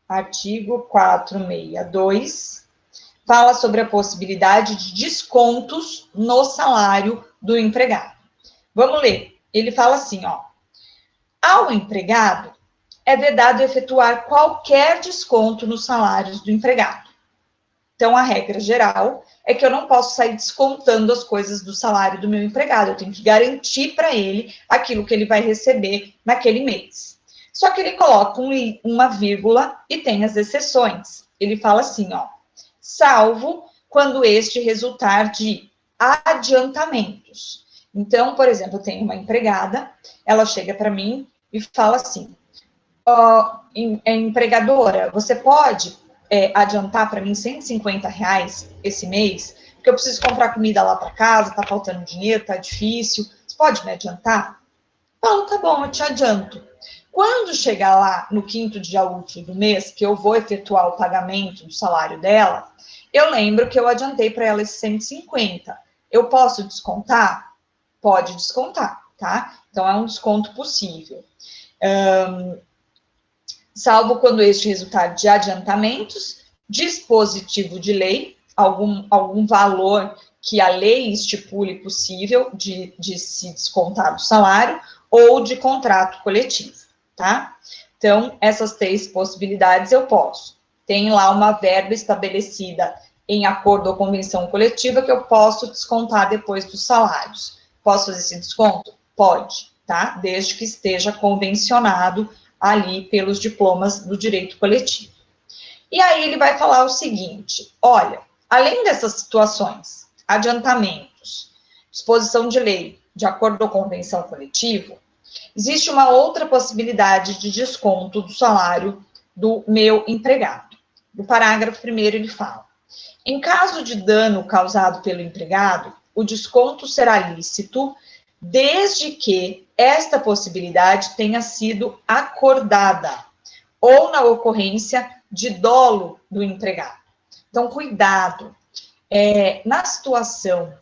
Artigo 462 fala sobre a possibilidade de descontos no salário do empregado. Vamos ler. Ele fala assim, ó. Ao empregado é vedado efetuar qualquer desconto nos salários do empregado. Então, a regra geral é que eu não posso sair descontando as coisas do salário do meu empregado. Eu tenho que garantir para ele aquilo que ele vai receber naquele mês. Só que ele coloca uma vírgula e tem as exceções. Ele fala assim, ó, salvo quando este resultar de adiantamentos. Então, por exemplo, eu tenho uma empregada, ela chega para mim e fala assim, empregadora, você pode adiantar para mim R$ 150 esse mês? Porque eu preciso comprar comida lá para casa, tá faltando dinheiro, tá difícil. Você pode me adiantar? Falo, tá bom, eu te adianto. Quando chegar lá no 5º dia útil do mês, que eu vou efetuar o pagamento do salário dela, eu lembro que eu adiantei para ela esses 150. Eu posso descontar? Pode descontar, tá? Então, é um desconto possível. Salvo quando este resultar de adiantamentos, dispositivo de lei, algum valor que a lei estipule possível de se descontar do salário, ou de contrato coletivo, tá? Então, essas 3 possibilidades eu posso. Tem lá uma verba estabelecida em acordo ou convenção coletiva que eu posso descontar depois dos salários. Posso fazer esse desconto? Pode, tá? Desde que esteja convencionado ali pelos diplomas do direito coletivo. E aí ele vai falar o seguinte, olha, além dessas situações, adiantamentos, disposição de lei, de acordo com convenção coletiva, existe uma outra possibilidade de desconto do salário do meu empregado. No parágrafo 1º ele fala, em caso de dano causado pelo empregado, o desconto será lícito desde que esta possibilidade tenha sido acordada ou na ocorrência de dolo do empregado. Então, cuidado. Na situação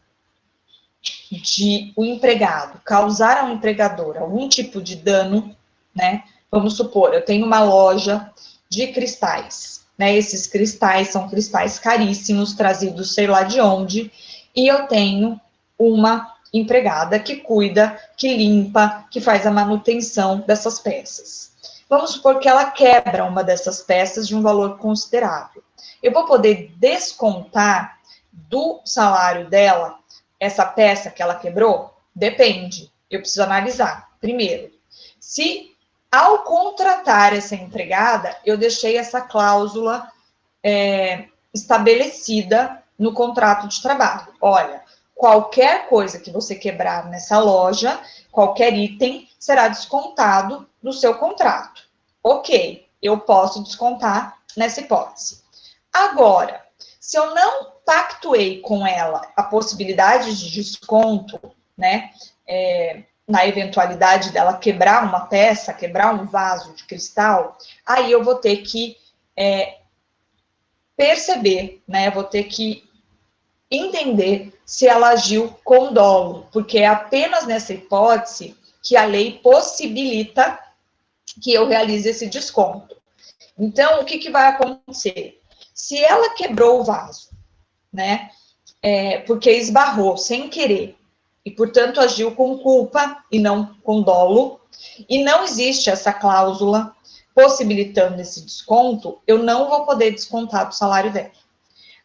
de o empregado causar ao empregador algum tipo de dano, né? Vamos supor, eu tenho uma loja de cristais, né? Esses cristais são cristais caríssimos, trazidos sei lá de onde, e eu tenho uma empregada que cuida, que limpa, que faz a manutenção dessas peças. Vamos supor que ela quebra uma dessas peças de um valor considerável. Eu vou poder descontar do salário dela essa peça que ela quebrou? Depende. Eu preciso analisar. Primeiro, se ao contratar essa empregada, eu deixei essa cláusula estabelecida no contrato de trabalho. Olha, qualquer coisa que você quebrar nessa loja, qualquer item, será descontado do seu contrato. Ok, eu posso descontar nessa hipótese. Agora, se eu não pactuei com ela a possibilidade de desconto, né, na eventualidade dela quebrar uma peça, quebrar um vaso de cristal, aí eu vou ter que perceber, né, vou ter que entender se ela agiu com dolo, porque é apenas nessa hipótese que a lei possibilita que eu realize esse desconto. Então, o que vai acontecer? Se ela quebrou o vaso, né, porque esbarrou sem querer, e, portanto, agiu com culpa e não com dolo, e não existe essa cláusula possibilitando esse desconto, eu não vou poder descontar do salário dela.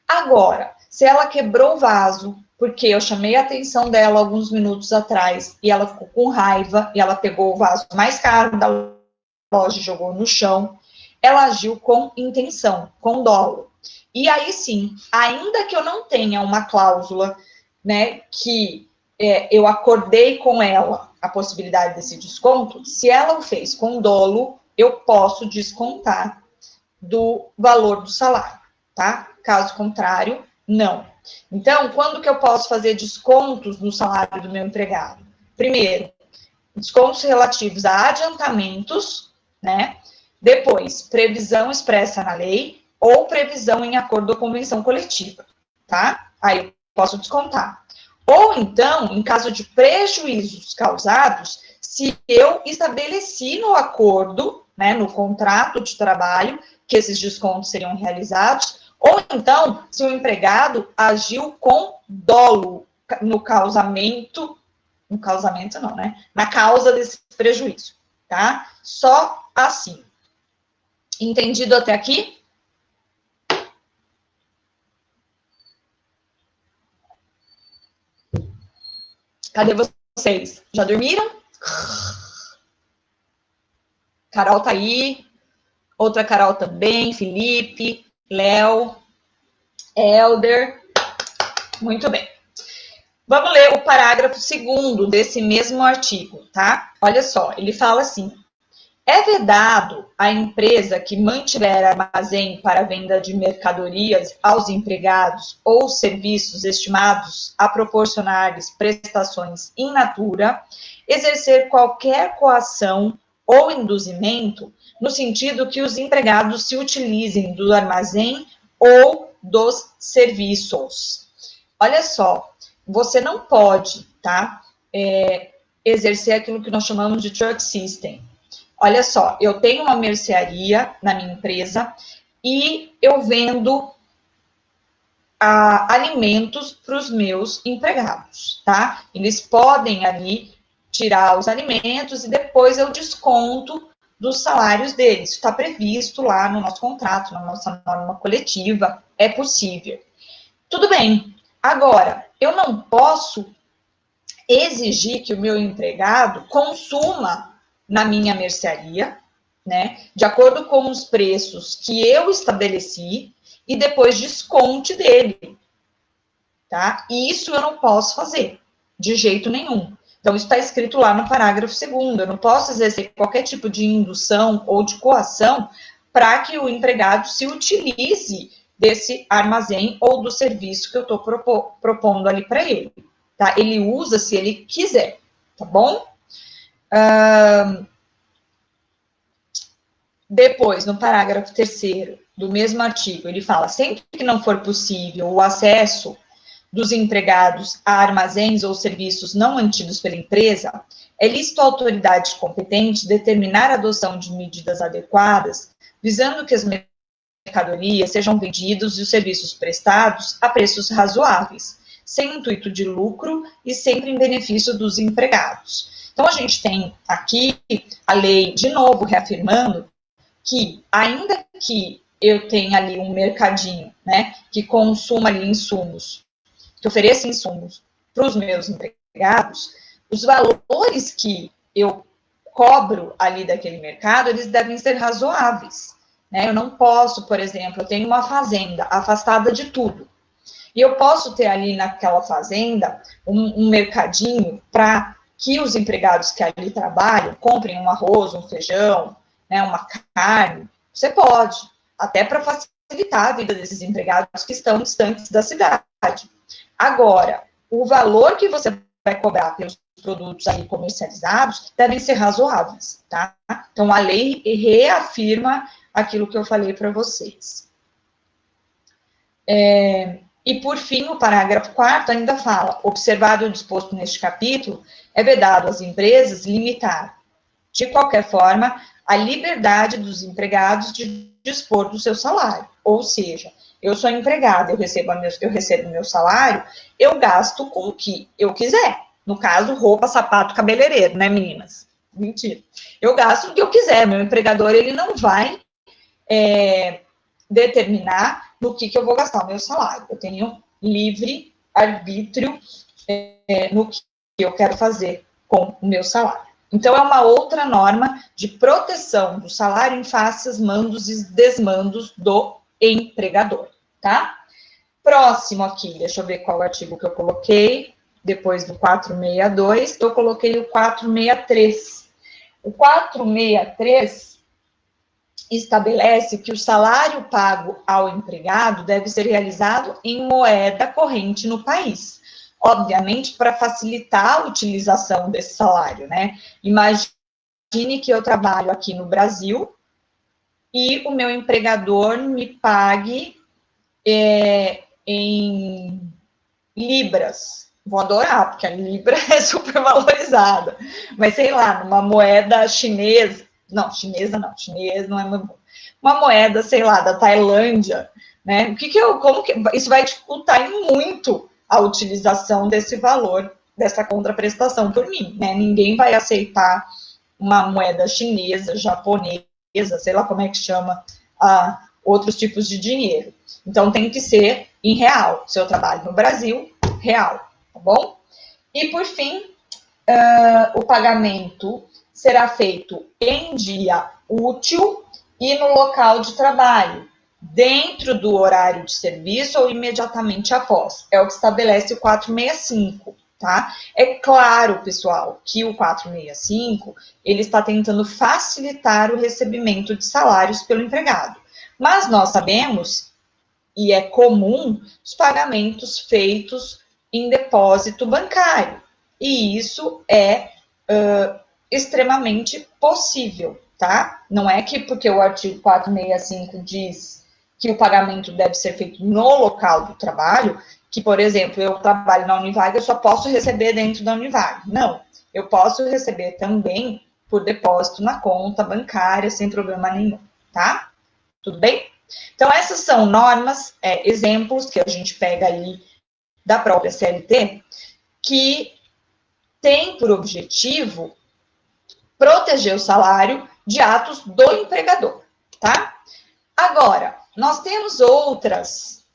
Agora, se ela quebrou o vaso, porque eu chamei a atenção dela alguns minutos atrás, e ela ficou com raiva, e ela pegou o vaso mais caro da loja e jogou no chão, ela agiu com intenção, com dolo. E aí sim, ainda que eu não tenha uma cláusula, né, que eu acordei com ela a possibilidade desse desconto, se ela o fez com dolo, eu posso descontar do valor do salário, tá? Caso contrário, não. Então, quando que eu posso fazer descontos no salário do meu empregado? Primeiro, descontos relativos a adiantamentos, né? Depois, previsão expressa na lei ou previsão em acordo ou convenção coletiva, tá? Aí eu posso descontar. Ou então, em caso de prejuízos causados, se eu estabeleci no acordo, né, no contrato de trabalho, que esses descontos seriam realizados, ou então, se o empregado agiu com dolo no causamento não, né? Na causa desse prejuízo, tá? Só assim. Entendido até aqui? Cadê vocês? Já dormiram? Carol tá aí. Outra Carol também. Felipe, Léo, Helder. Muito bem. Vamos ler o parágrafo 2º desse mesmo artigo, tá? Olha só, ele fala assim: é vedado à empresa que mantiver armazém para venda de mercadorias aos empregados ou serviços estimados a proporcionar-lhes prestações in natura, exercer qualquer coação ou induzimento no sentido que os empregados se utilizem do armazém ou dos serviços. Olha só, você não pode, tá? Exercer aquilo que nós chamamos de truck system. Olha só, eu tenho uma mercearia na minha empresa e eu vendo alimentos para os meus empregados, tá? Eles podem ali tirar os alimentos e depois eu desconto dos salários deles. Está previsto lá no nosso contrato, na nossa norma coletiva, é possível. Tudo bem. Agora, eu não posso exigir que o meu empregado consuma na minha mercearia, né, de acordo com os preços que eu estabeleci e depois desconte dele, tá? E isso eu não posso fazer, de jeito nenhum. Então, isso está escrito lá no parágrafo 2º, eu não posso exercer qualquer tipo de indução ou de coação para que o empregado se utilize desse armazém ou do serviço que eu estou propondo ali para ele, tá? Ele usa se ele quiser, tá bom? Depois, no parágrafo 3º do mesmo artigo, ele fala: sempre que não for possível o acesso dos empregados a armazéns ou serviços não mantidos pela empresa, é lícito à autoridade competente determinar a adoção de medidas adequadas, visando que as mercadorias sejam vendidas e os serviços prestados a preços razoáveis, sem intuito de lucro e sempre em benefício dos empregados. Então, a gente tem aqui a lei, de novo, reafirmando que, ainda que eu tenha ali um mercadinho, né, que consuma ali insumos, que ofereça insumos para os meus empregados, os valores que eu cobro ali daquele mercado, eles devem ser razoáveis, né? Eu não posso, por exemplo, eu tenho uma fazenda afastada de tudo, e eu posso ter ali naquela fazenda um mercadinho para que os empregados que ali trabalham comprem um arroz, um feijão, né, uma carne. Você pode, até para facilitar a vida desses empregados que estão distantes da cidade. Agora, o valor que você vai cobrar pelos produtos aí comercializados devem ser razoáveis, tá? Então, a lei reafirma aquilo que eu falei para vocês. E, por fim, o parágrafo 4º ainda fala: observado o disposto neste capítulo, é vedado às empresas limitar, de qualquer forma, a liberdade dos empregados de dispor do seu salário. Ou seja, eu sou empregada, eu recebo meu salário, eu gasto com o que eu quiser. No caso, roupa, sapato, cabeleireiro, né, meninas? Mentira. Eu gasto o que eu quiser. Meu empregador, ele não vai determinar no que eu vou gastar o meu salário. Eu tenho livre arbítrio no que eu quero fazer com o meu salário. Então, é uma outra norma de proteção do salário em face aos mandos e desmandos do empregador, tá? Próximo aqui, deixa eu ver qual artigo que eu coloquei. depois do 462, eu coloquei o 463. O 463 estabelece que o salário pago ao empregado deve ser realizado em moeda corrente no país. Obviamente, para facilitar a utilização desse salário, né? Imagine que eu trabalho aqui no Brasil e o meu empregador me pague em libras. Vou adorar, porque a libra é super valorizada. Mas, sei lá, numa moeda chinesa. Não, chinesa não é uma moeda, sei lá, da Tailândia, né? Isso vai dificultar muito a utilização desse valor, dessa contraprestação por mim, né? Ninguém vai aceitar uma moeda chinesa, japonesa, sei lá como é que chama, outros tipos de dinheiro. Então, tem que ser em real. Se eu trabalho no Brasil, real, tá bom? E, por fim, o pagamento será feito em dia útil e no local de trabalho, dentro do horário de serviço ou imediatamente após. É o que estabelece o 465, tá? É claro, pessoal, que o 465, ele está tentando facilitar o recebimento de salários pelo empregado. Mas nós sabemos, e é comum, os pagamentos feitos em depósito bancário. E isso é extremamente possível, tá? Não é que porque o artigo 465 diz que o pagamento deve ser feito no local do trabalho, que, por exemplo, eu trabalho na Univaga, eu só posso receber dentro da Univaga. Não, eu posso receber também por depósito na conta bancária, sem problema nenhum, tá? Tudo bem? Então, essas são normas, exemplos que a gente pega ali da própria CLT, que tem por objetivo proteger o salário de atos do empregador, tá? Agora, nós temos outras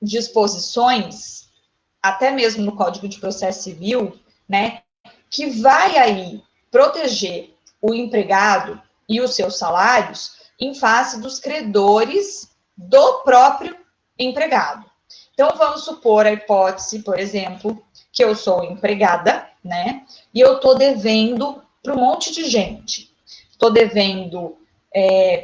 disposições, até mesmo no Código de Processo Civil, né, que vai aí proteger o empregado e os seus salários em face dos credores do próprio empregado. Então, vamos supor a hipótese, por exemplo, que eu sou empregada, né? E eu estou devendo para um monte de gente. Estou devendo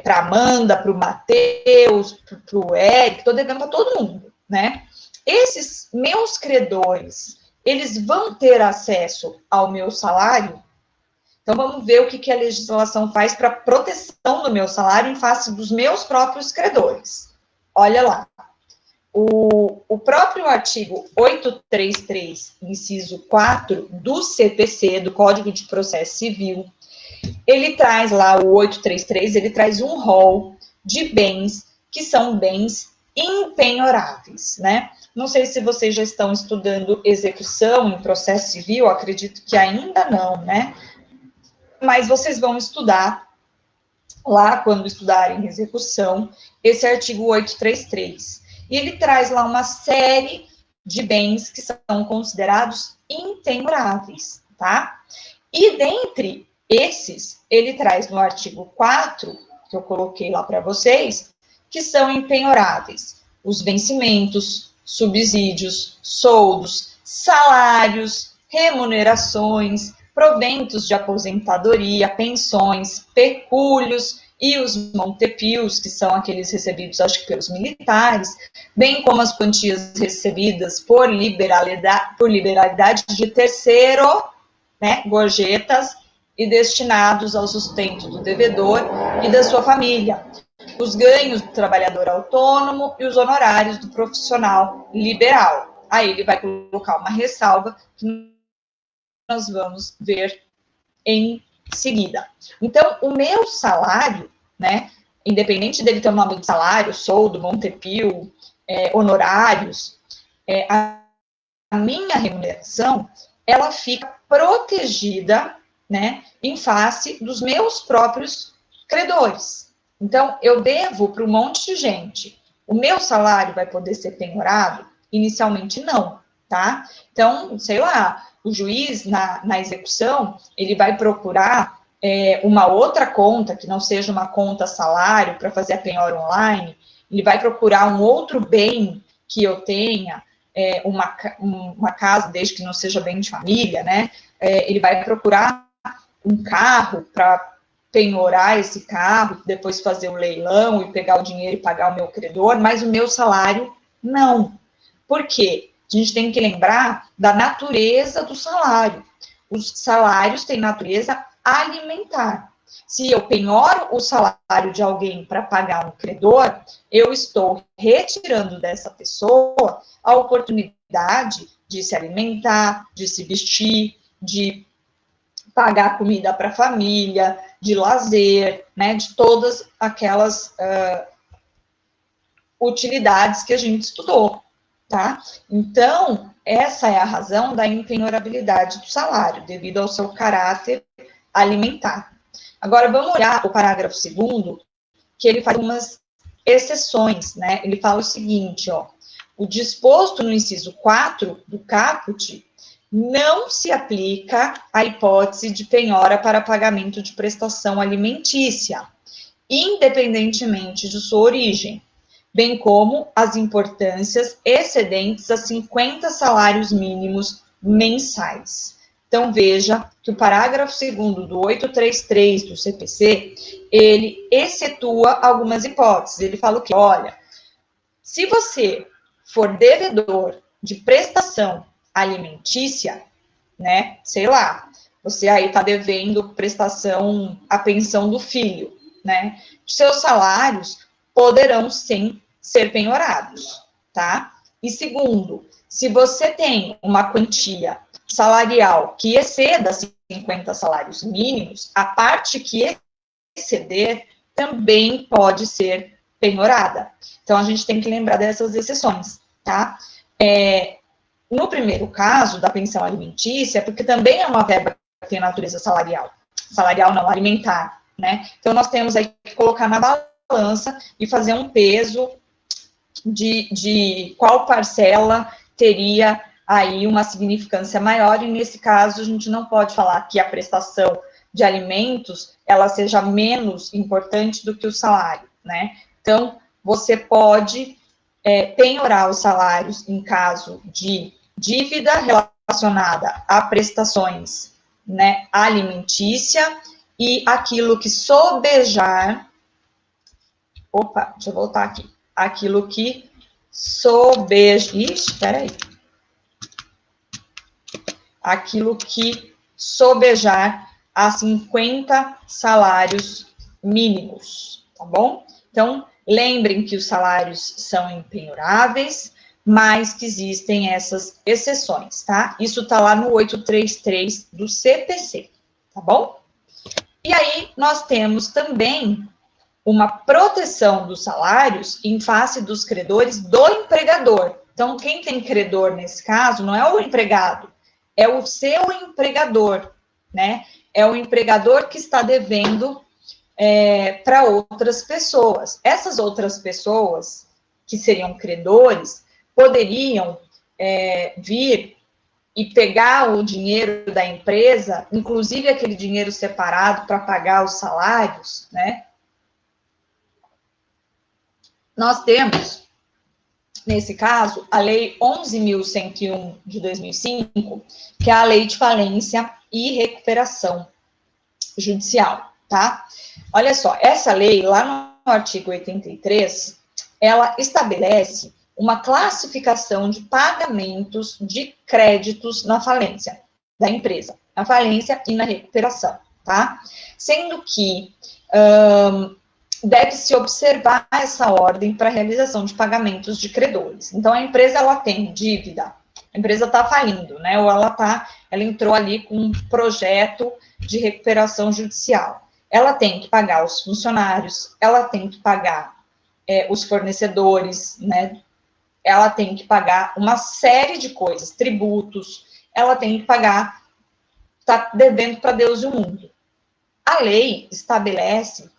para a Amanda, para o Matheus, para o Eric, estou devendo para todo mundo, né? Esses meus credores, eles vão ter acesso ao meu salário? Então, vamos ver o que a legislação faz para proteção do meu salário em face dos meus próprios credores. Olha lá. O próprio artigo 833, inciso 4 do CPC, do Código de Processo Civil, ele traz lá, o 833, ele traz um rol de bens que são bens impenhoráveis, né? Não sei se vocês já estão estudando execução em processo civil, acredito que ainda não, né? Mas vocês vão estudar lá, quando estudarem execução, esse artigo 833. E ele traz lá uma série de bens que são considerados impenhoráveis, tá? E dentre esses, ele traz no artigo 4, que eu coloquei lá para vocês, que são impenhoráveis: os vencimentos, subsídios, soldos, salários, remunerações, proventos de aposentadoria, pensões, pecúlios e os montepios, que são aqueles recebidos, acho que pelos militares, bem como as quantias recebidas por liberalidade de terceiro, né, gorjetas, e destinados ao sustento do devedor e da sua família, os ganhos do trabalhador autônomo e os honorários do profissional liberal. Aí ele vai colocar uma ressalva que nós vamos ver em seguida. Então, o meu salário, né, independente dele ter o nome de salário, soldo, montepio, honorários, a minha remuneração, ela fica protegida, né, em face dos meus próprios credores. Então, eu devo para um monte de gente. O meu salário vai poder ser penhorado? Inicialmente, não, tá? Então, sei lá, o juiz, na execução, ele vai procurar uma outra conta, que não seja uma conta salário, para fazer a penhora online, ele vai procurar um outro bem que eu tenha, uma casa, desde que não seja bem de família, né? Ele vai procurar um carro para penhorar esse carro, depois fazer o leilão e pegar o dinheiro e pagar o meu credor, mas o meu salário não. Por quê? A gente tem que lembrar da natureza do salário. Os salários têm natureza alimentar. Se eu penhoro o salário de alguém para pagar um credor, eu estou retirando dessa pessoa a oportunidade de se alimentar, de se vestir, de pagar comida para a família, de lazer, né, de todas aquelas utilidades que a gente estudou, tá? Então, essa é a razão da impenhorabilidade do salário, devido ao seu caráter alimentar. Agora, vamos olhar o parágrafo 2º, que ele faz umas exceções, né? Ele fala o seguinte, ó, o disposto no inciso 4 do caput não se aplica à hipótese de penhora para pagamento de prestação alimentícia, independentemente de sua origem, bem como as importâncias excedentes a 50 salários mínimos mensais. Então, veja que o parágrafo 2º do 833 do CPC, ele excetua algumas hipóteses. Ele fala que, olha, se você for devedor de prestação alimentícia, né, sei lá, você aí está devendo prestação, a pensão do filho, né, seus salários poderão, sim, ser penhorados, tá? E segundo, se você tem uma quantia salarial que exceda 50 salários mínimos, a parte que exceder também pode ser penhorada. Então, a gente tem que lembrar dessas exceções, tá? No primeiro caso, da pensão alimentícia, porque também é uma verba que tem natureza salarial não, alimentar, né? Então, nós temos aí que colocar na balança e fazer um peso de qual parcela teria aí uma significância maior, e nesse caso, a gente não pode falar que a prestação de alimentos, ela seja menos importante do que o salário, né? Então, você pode penhorar os salários em caso de dívida relacionada a prestações, né, alimentícia, e aquilo que sobejar, deixa eu voltar aqui, aquilo que aquilo que sobejar a 50 salários mínimos, tá bom? Então, lembrem que os salários são impenhoráveis, mas que existem essas exceções, tá? Isso tá lá no 833 do CPC, tá bom? E aí, nós temos também uma proteção dos salários em face dos credores do empregador. Então, quem tem credor nesse caso não é o empregado, é o seu empregador, né? É o empregador que está devendo para outras pessoas. Essas outras pessoas, que seriam credores, poderiam vir e pegar o dinheiro da empresa, inclusive aquele dinheiro separado para pagar os salários, né? Nós temos, nesse caso, a Lei 11.101 de 2005, que é a Lei de Falência e Recuperação Judicial, tá? Olha só, essa lei, lá no artigo 83, ela estabelece uma classificação de pagamentos de créditos na falência da empresa, na falência e na recuperação, tá? Sendo que deve-se observar essa ordem para a realização de pagamentos de credores. Então, a empresa, ela tem dívida, a empresa está falindo, né? Ou ela entrou ali com um projeto de recuperação judicial. Ela tem que pagar os funcionários, ela tem que pagar os fornecedores, né? Ela tem que pagar uma série de coisas, tributos, ela tem que pagar, está devendo para Deus e o mundo. A lei estabelece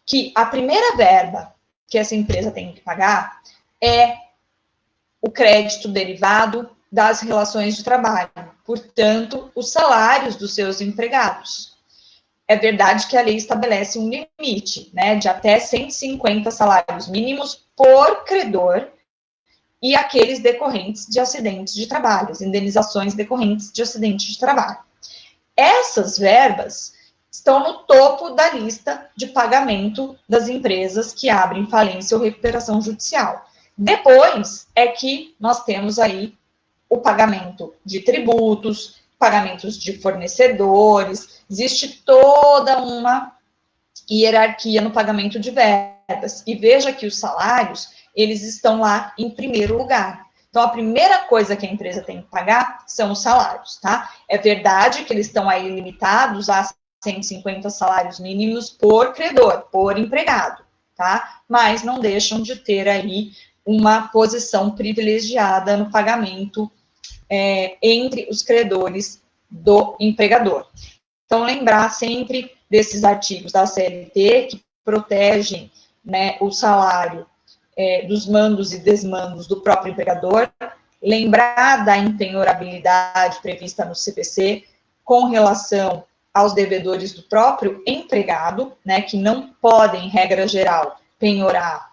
que a primeira verba que essa empresa tem que pagar é o crédito derivado das relações de trabalho, portanto, os salários dos seus empregados. É verdade que a lei estabelece um limite, né, de até 150 salários mínimos por credor, e aqueles decorrentes de acidentes de trabalho, as indenizações decorrentes de acidentes de trabalho. Essas verbas estão no topo da lista de pagamento das empresas que abrem falência ou recuperação judicial. Depois é que nós temos aí o pagamento de tributos, pagamentos de fornecedores, existe toda uma hierarquia no pagamento de verbas. E veja que os salários, eles estão lá em primeiro lugar. Então, a primeira coisa que a empresa tem que pagar são os salários, tá? É verdade que eles estão aí limitados a 150 salários mínimos por credor, por empregado, tá? Mas não deixam de ter aí uma posição privilegiada no pagamento entre os credores do empregador. Então, lembrar sempre desses artigos da CLT que protegem, né, o salário dos mandos e desmandos do próprio empregador, lembrar da impenhorabilidade prevista no CPC com relação aos devedores do próprio empregado, né, que não podem, em regra geral, penhorar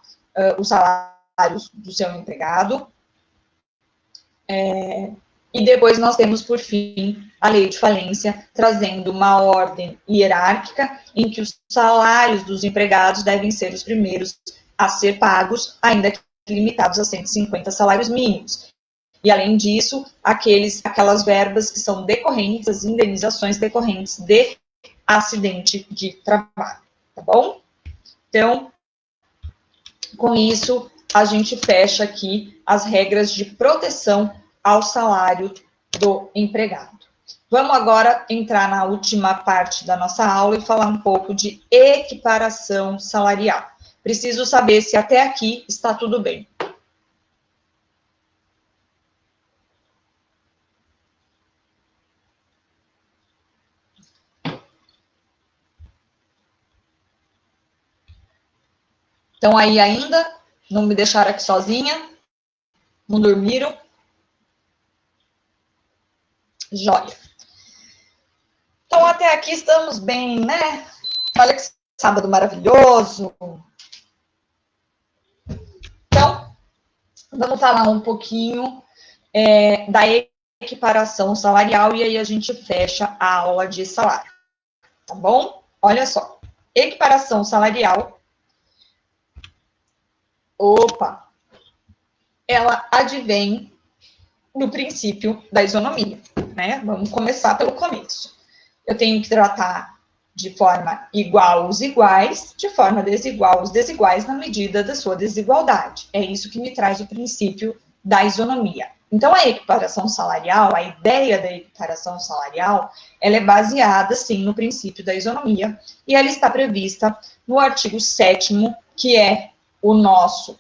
os salários do seu empregado. E depois nós temos, por fim, a lei de falência, trazendo uma ordem hierárquica em que os salários dos empregados devem ser os primeiros a ser pagos, ainda que limitados a 150 salários mínimos. E, além disso, aquelas verbas que são decorrentes, as indenizações decorrentes de acidente de trabalho, tá bom? Então, com isso, a gente fecha aqui as regras de proteção ao salário do empregado. Vamos agora entrar na última parte da nossa aula e falar um pouco de equiparação salarial. Preciso saber se até aqui está tudo bem. Então, aí ainda, não me deixaram aqui sozinha, não dormiram. Joia. Então, até aqui estamos bem, né? Olha que sábado maravilhoso. Então, vamos falar um pouquinho da equiparação salarial e aí a gente fecha a aula de salário, tá bom? Olha só, equiparação salarial, ela advém do princípio da isonomia, né? Vamos começar pelo começo. Eu tenho que tratar de forma igual os iguais, de forma desigual os desiguais na medida da sua desigualdade. É isso que me traz o princípio da isonomia. Então, a equiparação salarial, a ideia da equiparação salarial, ela é baseada, sim, no princípio da isonomia, e ela está prevista no artigo 7º, que é o nosso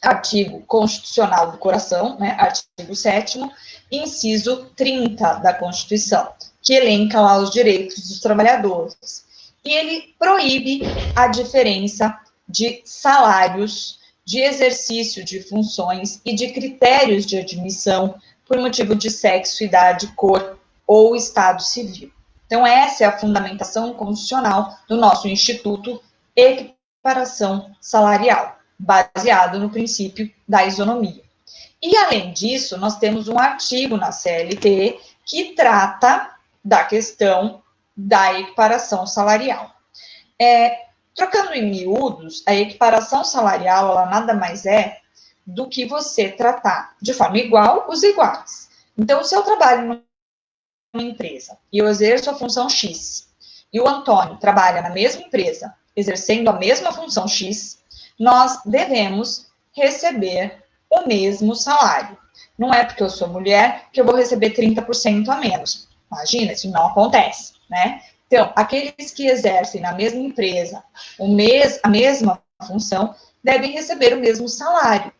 artigo constitucional do coração, né, artigo 7º, inciso 30 da Constituição, que elenca lá os direitos dos trabalhadores. E ele proíbe a diferença de salários, de exercício de funções e de critérios de admissão por motivo de sexo, idade, cor ou estado civil. Então, essa é a fundamentação constitucional do nosso Instituto Equiparação Salarial, baseado no princípio da isonomia. E, além disso, nós temos um artigo na CLT que trata da questão da equiparação salarial. Trocando em miúdos, a equiparação salarial, ela nada mais é do que você tratar de forma igual os iguais. Então, se eu trabalho numa empresa e eu exerço a função X, e o Antônio trabalha na mesma empresa, exercendo a mesma função X, nós devemos receber o mesmo salário. Não é porque eu sou mulher que eu vou receber 30% a menos. Imagina, isso não acontece, né? Então, aqueles que exercem na mesma empresa a mesma função devem receber o mesmo salário.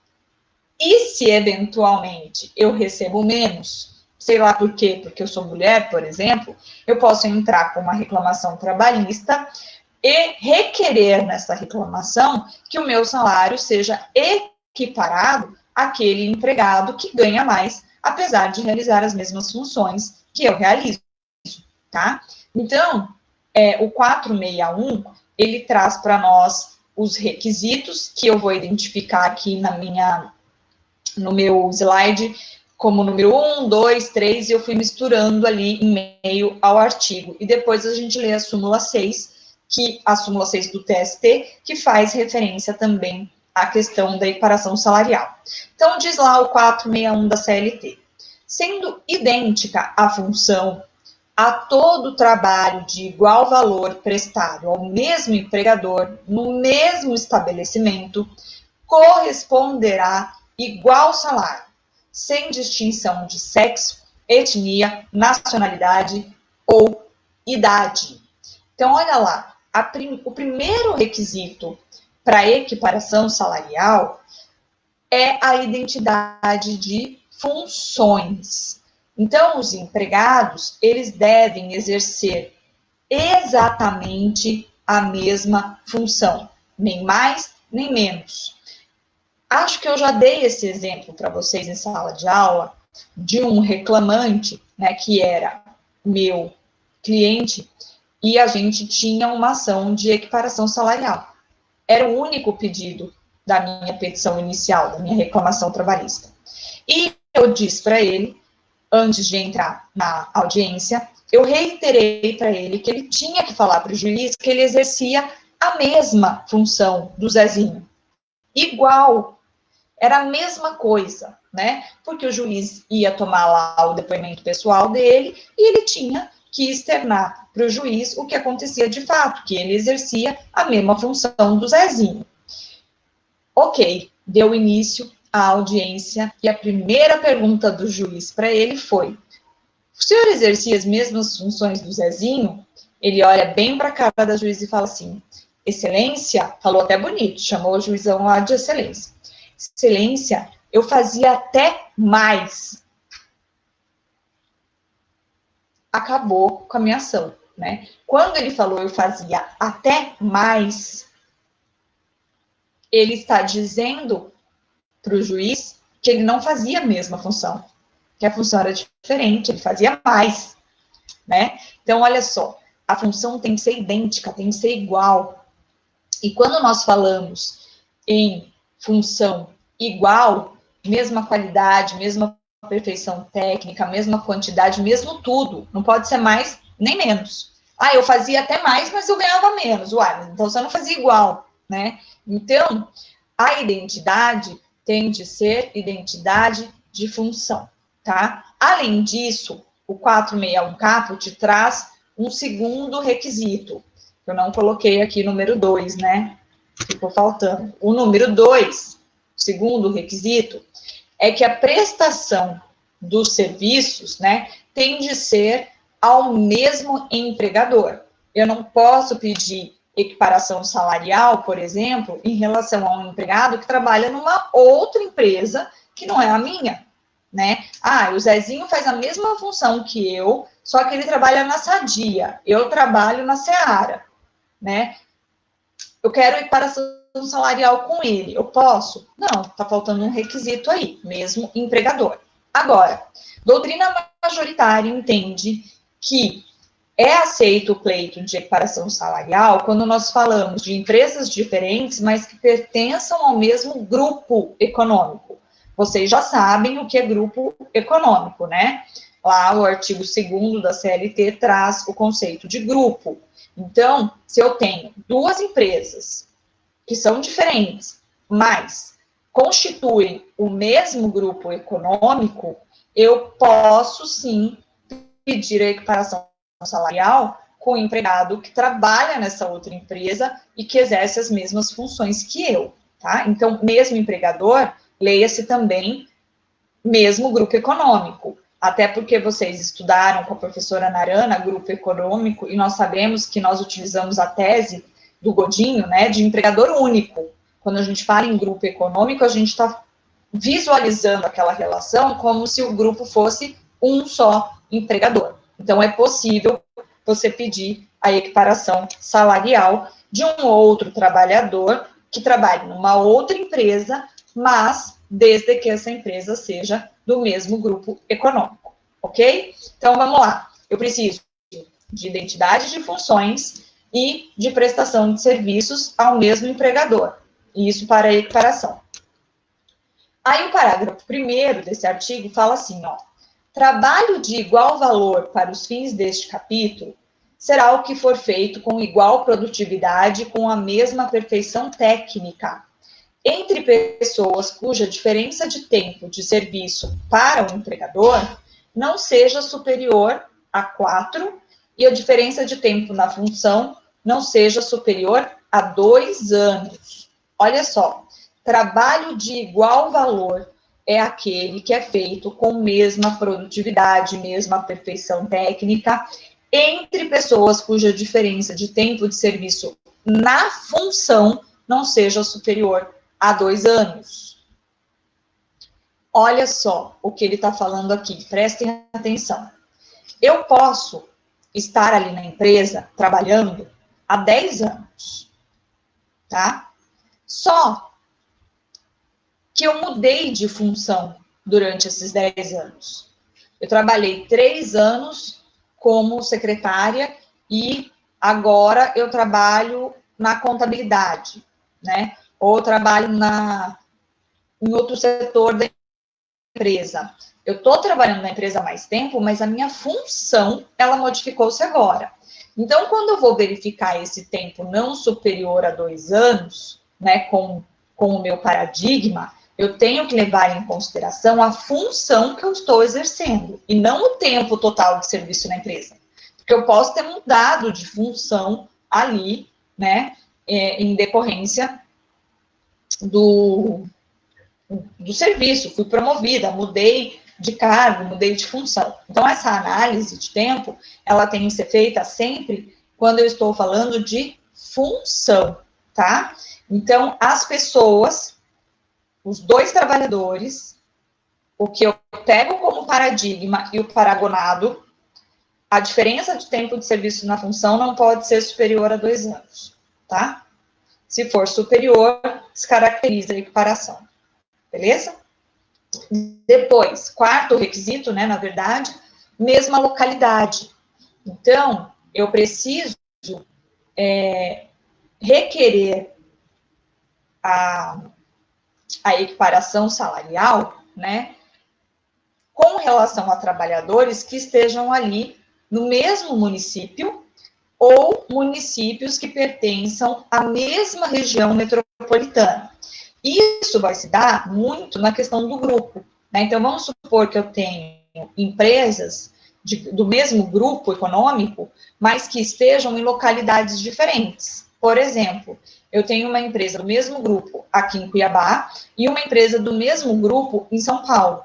E se, eventualmente, eu recebo menos, sei lá por quê, porque eu sou mulher, por exemplo, eu posso entrar com uma reclamação trabalhista e requerer nessa reclamação que o meu salário seja equiparado àquele empregado que ganha mais, apesar de realizar as mesmas funções que eu realizo, tá? Então, o 461, ele traz para nós os requisitos que eu vou identificar aqui na minha no meu slide como número 1, 2, 3, e eu fui misturando ali em meio ao artigo. E depois a gente lê a súmula 6, a súmula 6 do TST, que faz referência também à questão da equiparação salarial. Então, diz lá o 461 da CLT. Sendo idêntica a função a todo trabalho de igual valor prestado ao mesmo empregador no mesmo estabelecimento, corresponderá igual salário, sem distinção de sexo, etnia, nacionalidade ou idade. Então, olha lá, o primeiro requisito para a equiparação salarial é a identidade de funções. Então, os empregados, eles devem exercer exatamente a mesma função, nem mais, nem menos. Acho que eu já dei esse exemplo para vocês em sala de aula, de um reclamante, né, que era meu cliente, e a gente tinha uma ação de equiparação salarial. Era o único pedido da minha petição inicial, da minha reclamação trabalhista. E eu disse para ele, antes de entrar na audiência, eu reiterei para ele que ele tinha que falar para o juiz que ele exercia a mesma função do Zezinho. Igual. Era a mesma coisa, né? Porque o juiz ia tomar lá o depoimento pessoal dele e ele tinha que externar para o juiz o que acontecia de fato, que ele exercia a mesma função do Zezinho. Ok, deu início à audiência e a primeira pergunta do juiz para ele foi: o senhor exercia as mesmas funções do Zezinho? Ele olha bem para a cara da juiz e fala assim: excelência, falou até bonito, chamou o juizão lá de excelência. Excelência, eu fazia até mais. Acabou com a minha ação, né? Quando ele falou eu fazia até mais, ele está dizendo para o juiz que ele não fazia a mesma função, que a função era diferente, ele fazia mais, né? Então, olha só, a função tem que ser idêntica, tem que ser igual. E quando nós falamos em função igual, mesma qualidade, mesma perfeição técnica, mesma quantidade, mesmo tudo, não pode ser mais nem menos. Ah, eu fazia até mais, mas eu ganhava menos. Uai, então você não fazia igual, né? Então, a identidade tem de ser identidade de função, tá? Além disso, o 461 caput traz um segundo requisito. Eu não coloquei aqui número 2, né? Ficou faltando. O número 2, segundo requisito, é que a prestação dos serviços, né, tem de ser ao mesmo empregador. Eu não posso pedir equiparação salarial, por exemplo, em relação a um empregado que trabalha numa outra empresa que não é a minha, né? Ah, o Zezinho faz a mesma função que eu, só que ele trabalha na Sadia, eu trabalho na Seara, né? Eu quero equiparação salarial com ele, eu posso? Não, tá faltando um requisito aí, mesmo empregador. Agora, doutrina majoritária entende que é aceito o pleito de equiparação salarial quando nós falamos de empresas diferentes, mas que pertençam ao mesmo grupo econômico. Vocês já sabem o que é grupo econômico, né? Lá o artigo 2º da CLT traz o conceito de grupo. Então, se eu tenho duas empresas que são diferentes, mas constituem o mesmo grupo econômico, eu posso sim pedir a equiparação salarial com o empregado que trabalha nessa outra empresa e que exerce as mesmas funções que eu, tá? Então, mesmo empregador, leia-se também mesmo grupo econômico. Até porque vocês estudaram com a professora Narana, grupo econômico, e nós sabemos que nós utilizamos a tese do Godinho, né, de empregador único. Quando a gente fala em grupo econômico, a gente está visualizando aquela relação como se o grupo fosse um só empregador. Então, é possível você pedir a equiparação salarial de um outro trabalhador que trabalhe numa outra empresa, mas desde que essa empresa seja do mesmo grupo econômico, ok? Então, vamos lá. Eu preciso de identidade de funções e de prestação de serviços ao mesmo empregador. Isso para a equiparação. Aí o parágrafo 1º desse artigo fala assim, ó, trabalho de igual valor para os fins deste capítulo será o que for feito com igual produtividade, com a mesma perfeição técnica, entre pessoas cuja diferença de tempo de serviço para o empregador não seja superior a 4 e a diferença de tempo na função não seja superior a 2 anos. Olha só, trabalho de igual valor é aquele que é feito com mesma produtividade, mesma perfeição técnica, entre pessoas cuja diferença de tempo de serviço na função não seja superior a 2 anos. Olha só o que ele está falando aqui, prestem atenção. Eu posso estar ali na empresa trabalhando há 10 anos, tá? Só que eu mudei de função durante esses 10 anos. Eu trabalhei 3 anos como secretária e agora eu trabalho na contabilidade, né? Ou trabalho em outro setor da empresa. Eu estou trabalhando na empresa há mais tempo, mas a minha função, ela modificou-se agora. Então, quando eu vou verificar esse tempo não superior a 2 anos, né, com o meu paradigma, eu tenho que levar em consideração a função que eu estou exercendo, e não o tempo total de serviço na empresa. Porque eu posso ter mudado de função ali, né, em decorrência do serviço, fui promovida, mudei de cargo, mudei de função. Então, essa análise de tempo, ela tem que ser feita sempre quando eu estou falando de função, tá? Então, as pessoas, os 2 trabalhadores, o que eu pego como paradigma e o paragonado, a diferença de tempo de serviço na função não pode ser superior a 2 anos, tá? Se for superior, descaracteriza a equiparação, beleza? Depois, 4º requisito, né, na verdade, mesma localidade. Então, eu preciso requerer a equiparação salarial, né, com relação a trabalhadores que estejam ali no mesmo município ou municípios que pertençam à mesma região metropolitana. Isso vai se dar muito na questão do grupo, né? Então, vamos supor que eu tenho empresas do mesmo grupo econômico, mas que estejam em localidades diferentes. Por exemplo, eu tenho uma empresa do mesmo grupo aqui em Cuiabá e uma empresa do mesmo grupo em São Paulo.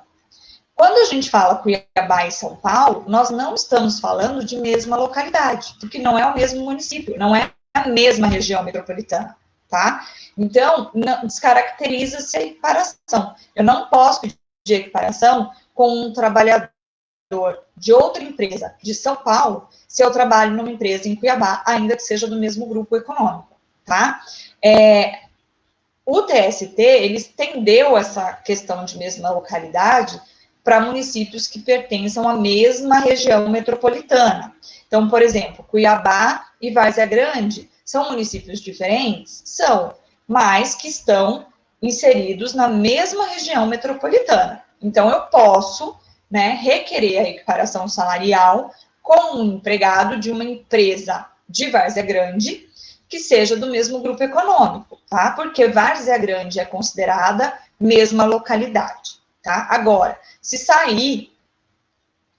Quando a gente fala Cuiabá e São Paulo, nós não estamos falando de mesma localidade, porque não é o mesmo município, não é a mesma região metropolitana, tá? Então, descaracteriza-se a equiparação. Eu não posso pedir equiparação com um trabalhador de outra empresa de São Paulo, se eu trabalho numa empresa em Cuiabá, ainda que seja do mesmo grupo econômico, tá? O TST, ele estendeu essa questão de mesma localidade para municípios que pertençam à mesma região metropolitana. Então, por exemplo, Cuiabá e Várzea Grande são municípios diferentes? São, mas que estão inseridos na mesma região metropolitana. Então, eu posso, né, requerer a equiparação salarial com um empregado de uma empresa de Várzea Grande que seja do mesmo grupo econômico, tá? Porque Várzea Grande é considerada mesma localidade, tá? Agora, se sair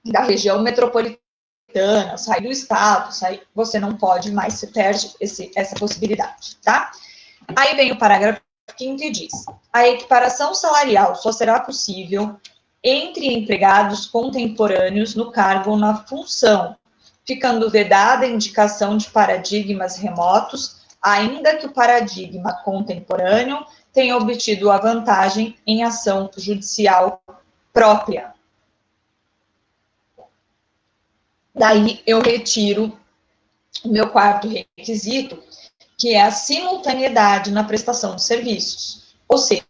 da região metropolitana, sair do estado, você não pode mais, você perde essa possibilidade, tá? Aí vem o parágrafo 5º que diz: a equiparação salarial só será possível entre empregados contemporâneos no cargo ou na função, ficando vedada a indicação de paradigmas remotos, ainda que o paradigma contemporâneo tenha obtido a vantagem em ação judicial própria. Daí eu retiro o meu 4º requisito, que é a simultaneidade na prestação de serviços. Ou seja,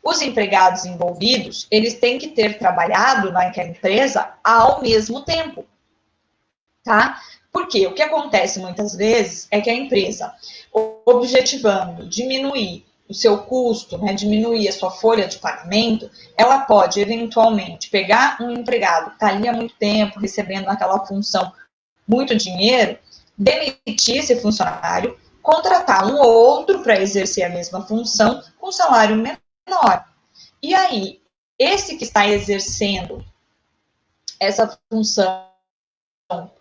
os empregados envolvidos, eles têm que ter trabalhado naquela empresa ao mesmo tempo, tá? Porque o que acontece muitas vezes é que a empresa, objetivando diminuir o seu custo, né, diminuir a sua folha de pagamento, ela pode, eventualmente, pegar um empregado que está ali há muito tempo, recebendo naquela função muito dinheiro, demitir esse funcionário, contratar um outro para exercer a mesma função com salário menor. E aí, esse que está exercendo essa função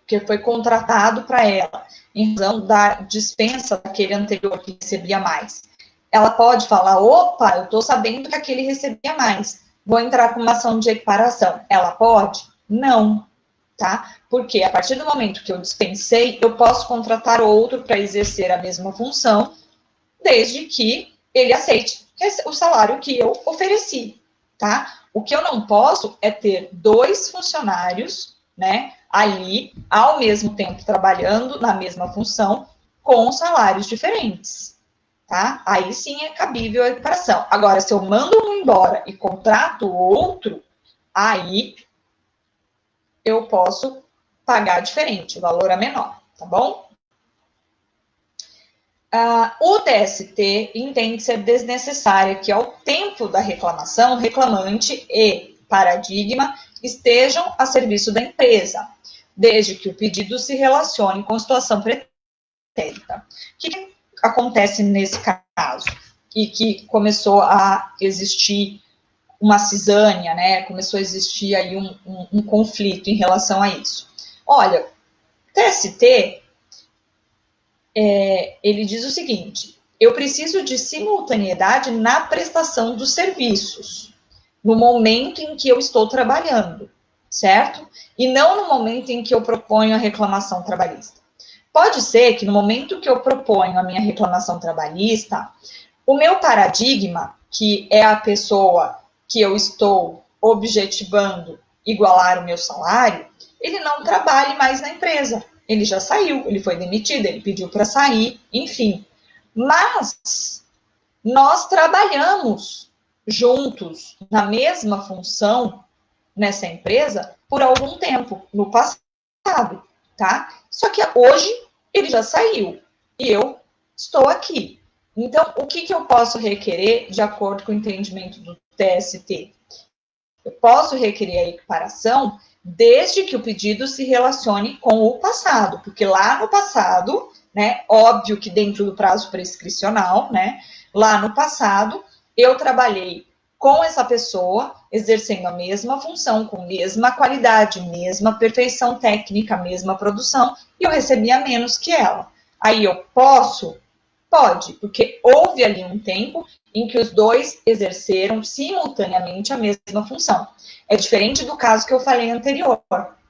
que foi contratado para ela, em razão da dispensa daquele anterior que recebia mais, ela pode falar, opa, eu estou sabendo que aquele recebia mais, vou entrar com uma ação de equiparação. Ela pode? Não, tá? Porque a partir do momento que eu dispensei, eu posso contratar outro para exercer a mesma função, desde que ele aceite o salário que eu ofereci, tá? O que eu não posso é ter dois funcionários, né, ali, ao mesmo tempo, trabalhando na mesma função, com salários diferentes, tá? Aí sim é cabível a equiparação. Agora, se eu mando um embora e contrato outro, aí eu posso pagar diferente, o valor é menor, tá bom? O TST entende ser desnecessária que, ao tempo da reclamação, reclamante e paradigma estejam a serviço da empresa, desde que o pedido se relacione com a situação pretérita. O que acontece nesse caso? E que começou a existir uma cisânia, né? Começou a existir aí um conflito em relação a isso. Olha, TST ele diz o seguinte: eu preciso de simultaneidade na prestação dos serviços, no momento em que eu estou trabalhando, certo? E não no momento em que eu proponho a reclamação trabalhista. Pode ser que no momento que eu proponho a minha reclamação trabalhista, o meu paradigma, que é a pessoa que eu estou objetivando igualar o meu salário, ele não trabalhe mais na empresa. Ele já saiu, ele foi demitido, ele pediu para sair, enfim. Mas nós trabalhamos juntos na mesma função nessa empresa por algum tempo, no passado, tá? Só que hoje ele já saiu e eu estou aqui. Então, o que eu posso requerer de acordo com o entendimento do TST? Eu posso requerer a equiparação desde que o pedido se relacione com o passado, porque lá no passado, né, óbvio que dentro do prazo prescricional, né, lá no passado, eu trabalhei com essa pessoa, exercendo a mesma função, com a mesma qualidade, mesma perfeição técnica, mesma produção, e eu recebia menos que ela. Aí eu posso? Pode, porque houve ali um tempo em que os dois exerceram simultaneamente a mesma função. É diferente do caso que eu falei anterior,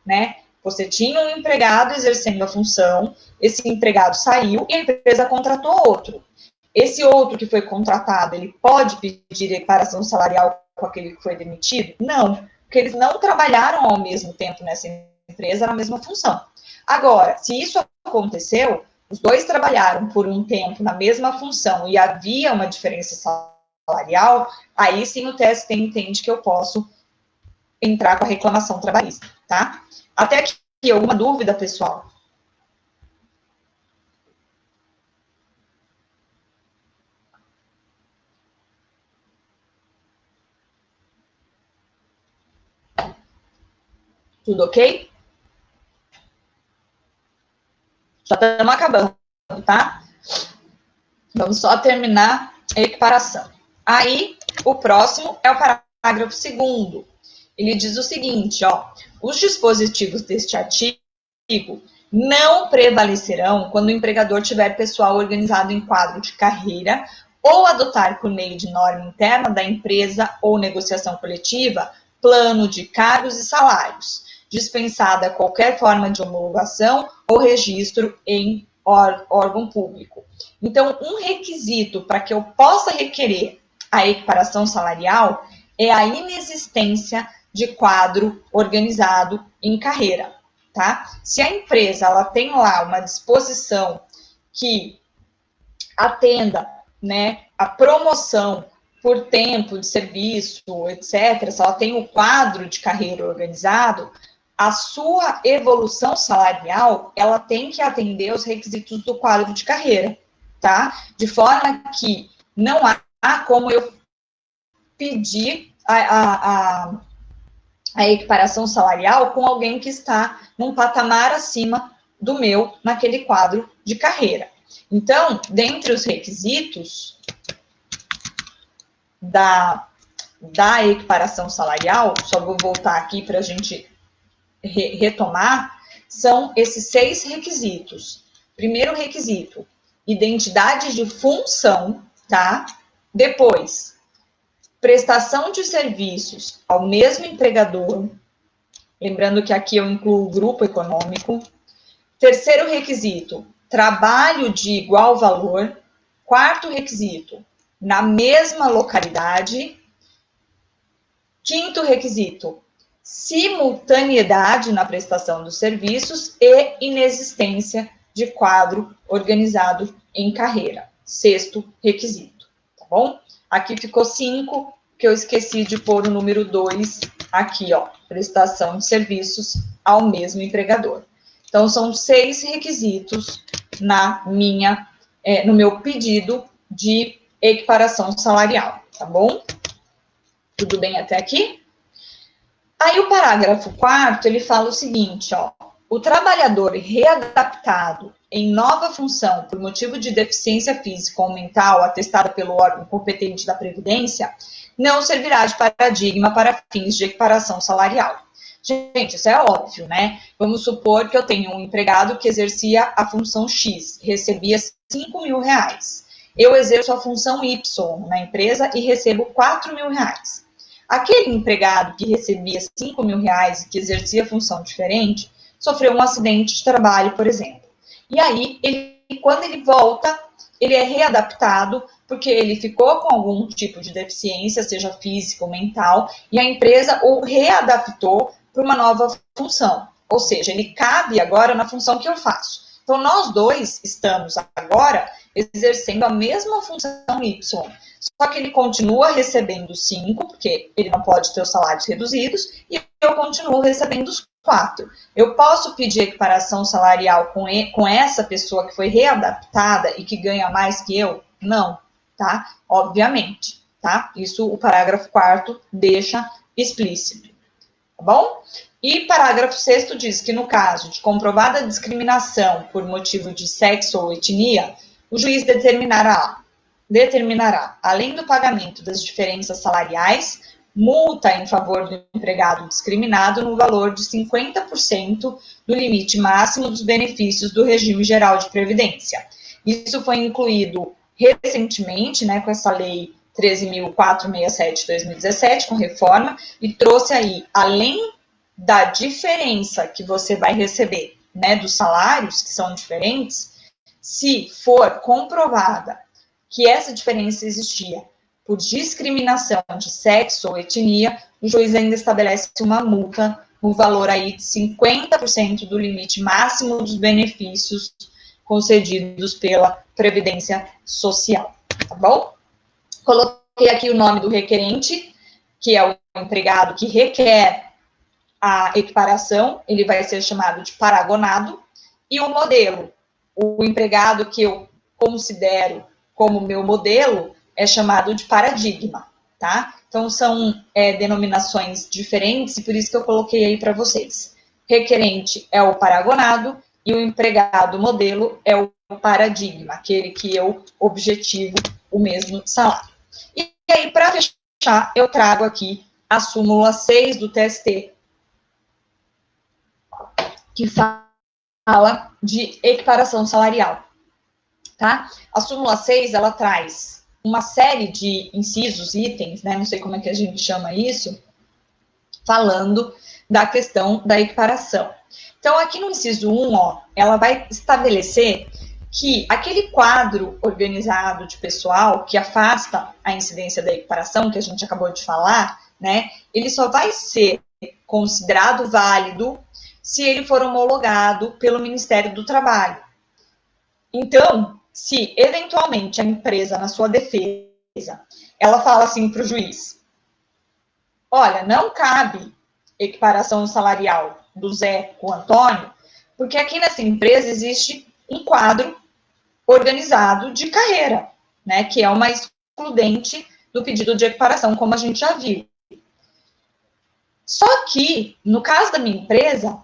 né? Você tinha um empregado exercendo a função, esse empregado saiu e a empresa contratou outro. Esse outro que foi contratado, ele pode pedir equiparação salarial com aquele que foi demitido? Não, porque eles não trabalharam ao mesmo tempo nessa empresa, na mesma função. Agora, se isso aconteceu, os dois trabalharam por um tempo na mesma função e havia uma diferença salarial, aí sim o TST entende que eu posso entrar com a reclamação trabalhista, tá? Até aqui, alguma dúvida, pessoal? Tudo ok? Já estamos acabando, tá? Vamos só terminar a equiparação. Aí, o próximo é o parágrafo 2º. Ele diz o seguinte, ó, os dispositivos deste artigo não prevalecerão quando o empregador tiver pessoal organizado em quadro de carreira ou adotar por meio de norma interna da empresa ou negociação coletiva plano de cargos e salários, dispensada qualquer forma de homologação ou registro em órgão público. Então, um requisito para que eu possa requerer a equiparação salarial é a inexistência de quadro organizado em carreira, tá? Se a empresa ela tem lá uma disposição que atenda, né, a promoção por tempo de serviço, etc., se ela tem o quadro de carreira organizado, a sua evolução salarial, ela tem que atender os requisitos do quadro de carreira, tá? De forma que não como eu pedir a equiparação salarial com alguém que está num patamar acima do meu naquele quadro de carreira. Então, dentre os requisitos da equiparação salarial, só vou voltar aqui para a gente retomar, são esses 6 requisitos. Primeiro requisito, identidade de função, tá? Depois, prestação de serviços ao mesmo empregador, lembrando que aqui eu incluo o grupo econômico. Terceiro requisito, trabalho de igual valor. Quarto requisito, na mesma localidade. Quinto requisito, simultaneidade na prestação dos serviços e inexistência de quadro organizado em carreira. Sexto requisito, tá bom? Aqui ficou 5, que eu esqueci de pôr o número 2 aqui, ó, prestação de serviços ao mesmo empregador. Então, são 6 requisitos no meu pedido de equiparação salarial, tá bom? Tudo bem até aqui? Aí o parágrafo 4º, ele fala o seguinte, ó, o trabalhador readaptado em nova função por motivo de deficiência física ou mental atestada pelo órgão competente da Previdência não servirá de paradigma para fins de equiparação salarial. Gente, isso é óbvio, né? Vamos supor que eu tenho um empregado que exercia a função X, recebia R$5.000. Eu exerço a função Y na empresa e recebo R$4.000. Aquele empregado que recebia R$5.000 e que exercia função diferente, sofreu um acidente de trabalho, por exemplo. E aí, quando ele volta, ele é readaptado, porque ele ficou com algum tipo de deficiência, seja física ou mental, e a empresa o readaptou para uma nova função. Ou seja, ele cabe agora na função que eu faço. Então, nós dois estamos agora exercendo a mesma função Y. Só que ele continua recebendo 5, porque ele não pode ter os salários reduzidos, e eu continuo recebendo os 4. Eu posso pedir equiparação salarial com essa pessoa que foi readaptada e que ganha mais que eu? Não, tá? Obviamente, tá? Isso o parágrafo 4º deixa explícito, tá bom? E parágrafo 6º diz que no caso de comprovada discriminação por motivo de sexo ou etnia, o juiz determinará, além do pagamento das diferenças salariais, multa em favor do empregado discriminado no valor de 50% do limite máximo dos benefícios do regime geral de previdência. Isso foi incluído recentemente, né, com essa lei 13.467 de 2017, com reforma, e trouxe aí, além da diferença que você vai receber, né, dos salários, que são diferentes, se for comprovada que essa diferença existia por discriminação de sexo ou etnia, o juiz ainda estabelece uma multa no valor aí de 50% do limite máximo dos benefícios concedidos pela Previdência Social, tá bom? Coloquei aqui o nome do requerente, que é o empregado que requer a equiparação, ele vai ser chamado de paragonado, e o modelo, o empregado que eu considero como meu modelo, é chamado de paradigma, tá? Então, são denominações diferentes, e por isso que eu coloquei aí para vocês. Requerente é o paragonado, e o empregado modelo é o paradigma, aquele que eu objetivo o mesmo salário. E aí, para fechar, eu trago aqui a súmula 6 do TST, que fala de equiparação salarial, tá? A súmula 6, ela traz uma série de incisos, itens, né? Não sei como é que a gente chama isso, falando da questão da equiparação. Então, aqui no inciso 1, ó, ela vai estabelecer que aquele quadro organizado de pessoal que afasta a incidência da equiparação, que a gente acabou de falar, né? Ele só vai ser considerado válido se ele for homologado pelo Ministério do Trabalho. Então, se eventualmente a empresa, na sua defesa, ela fala assim para o juiz, olha, não cabe equiparação salarial do Zé com o Antônio, porque aqui nessa empresa existe um quadro organizado de carreira, né, que é uma excludente do pedido de equiparação, como a gente já viu. Só que, no caso da minha empresa,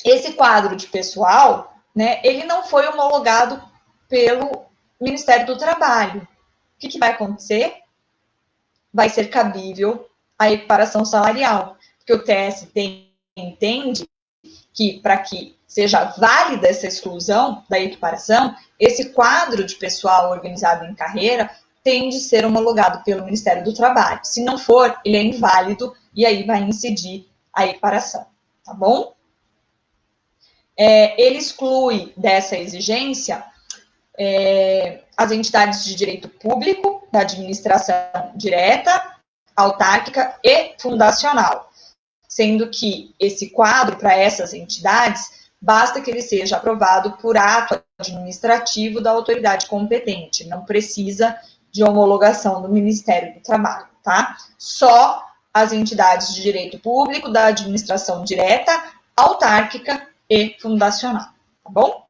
esse quadro de pessoal, né, ele não foi homologado pelo Ministério do Trabalho. O que vai acontecer? Vai ser cabível a equiparação salarial, porque o TST entende que, para que seja válida essa exclusão da equiparação, esse quadro de pessoal organizado em carreira tem de ser homologado pelo Ministério do Trabalho. Se não for, ele é inválido e aí vai incidir a equiparação, tá bom? Ele exclui dessa exigência as entidades de direito público, da administração direta, autárquica e fundacional, sendo que esse quadro para essas entidades basta que ele seja aprovado por ato administrativo da autoridade competente, não precisa de homologação do Ministério do Trabalho, tá? Só as entidades de direito público, da administração direta, autárquica e fundacional, tá bom?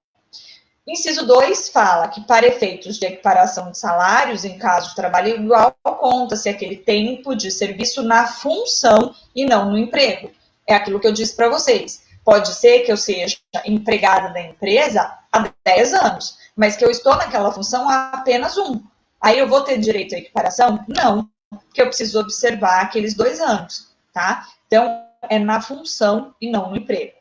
Inciso 2 fala que, para efeitos de equiparação de salários, em caso de trabalho igual, conta-se aquele tempo de serviço na função e não no emprego. É aquilo que eu disse para vocês. Pode ser que eu seja empregada da empresa há 10 anos, mas que eu estou naquela função há apenas 1. Aí eu vou ter direito à equiparação? Não, porque eu preciso observar aqueles 2 anos, tá? Então, é na função e não no emprego.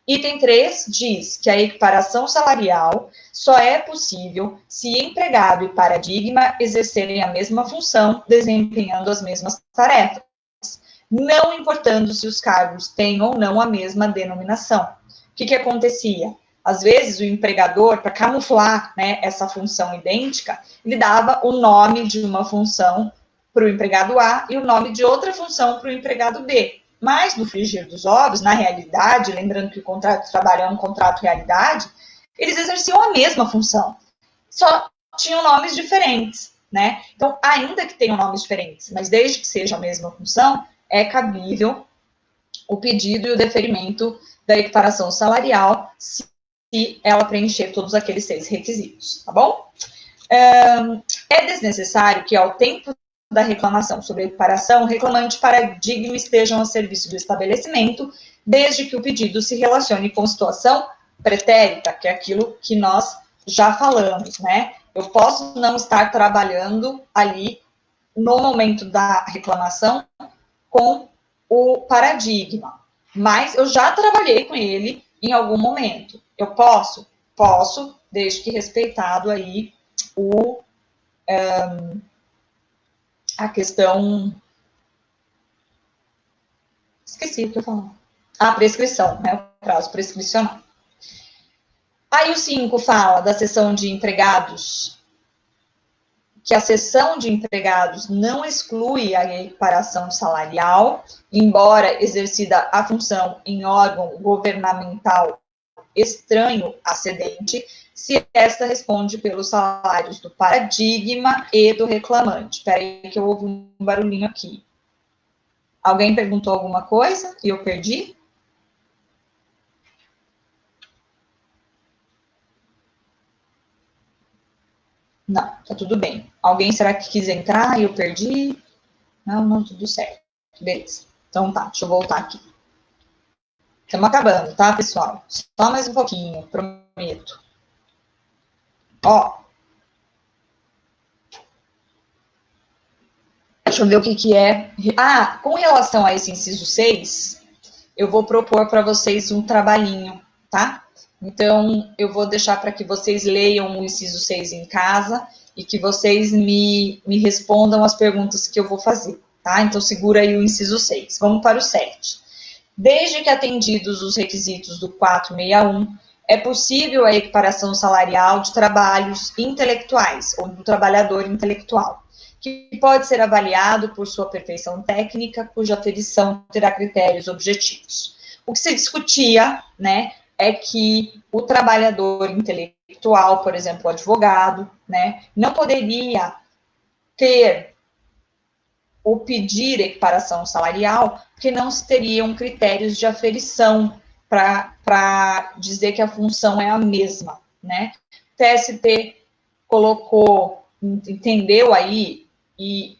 Item 3 diz que a equiparação salarial só é possível se empregado e paradigma exercerem a mesma função, desempenhando as mesmas tarefas, não importando se os cargos têm ou não a mesma denominação. O que acontecia? Às vezes, o empregador, para camuflar, né, essa função idêntica, ele dava o nome de uma função para o empregado A e o nome de outra função para o empregado B. Mas, no frigir dos ovos, na realidade, lembrando que o contrato de trabalho é um contrato realidade, eles exerciam a mesma função, só tinham nomes diferentes, né? Então, ainda que tenham nomes diferentes, mas desde que seja a mesma função, é cabível o pedido e o deferimento da equiparação salarial, se ela preencher todos aqueles 6 requisitos, tá bom? É desnecessário que, ao tempo da reclamação sobre a equiparação, o reclamante e paradigma estejam a serviço do estabelecimento, desde que o pedido se relacione com situação pretérita, que é aquilo que nós já falamos, né? Eu posso não estar trabalhando ali no momento da reclamação com o paradigma, mas eu já trabalhei com ele em algum momento. Eu posso? Posso, desde que respeitado aí a questão... Esqueci o que eu falei. A prescrição, né? O prazo prescricional. Aí o 5 fala da cessão de empregados, que a cessão de empregados não exclui a equiparação salarial, embora exercida a função em órgão governamental estranho a cedente, se esta responde pelos salários do paradigma e do reclamante. Espera aí que eu ouvi um barulhinho aqui. Alguém perguntou alguma coisa e eu perdi? Não, tá tudo bem. Alguém será que quis entrar e eu perdi? Não, tudo certo. Beleza. Então tá, deixa eu voltar aqui. Estamos acabando, tá, pessoal? Só mais um pouquinho, prometo. Ó. Deixa eu ver o que é. Com relação a esse inciso 6, eu vou propor para vocês um trabalhinho, tá? Então, eu vou deixar para que vocês leiam o inciso 6 em casa e que vocês me respondam as perguntas que eu vou fazer, tá? Então, segura aí o inciso 6. Vamos para o 7. Desde que atendidos os requisitos do 461, é possível a equiparação salarial de trabalhos intelectuais ou do trabalhador intelectual, que pode ser avaliado por sua perfeição técnica, cuja aferição terá critérios objetivos. O que se discutia, né, é que o trabalhador intelectual, por exemplo, o advogado, né, não poderia ter ou pedir equiparação salarial, porque não se teriam critérios de aferição para dizer que a função é a mesma, né? O TST colocou entendeu aí e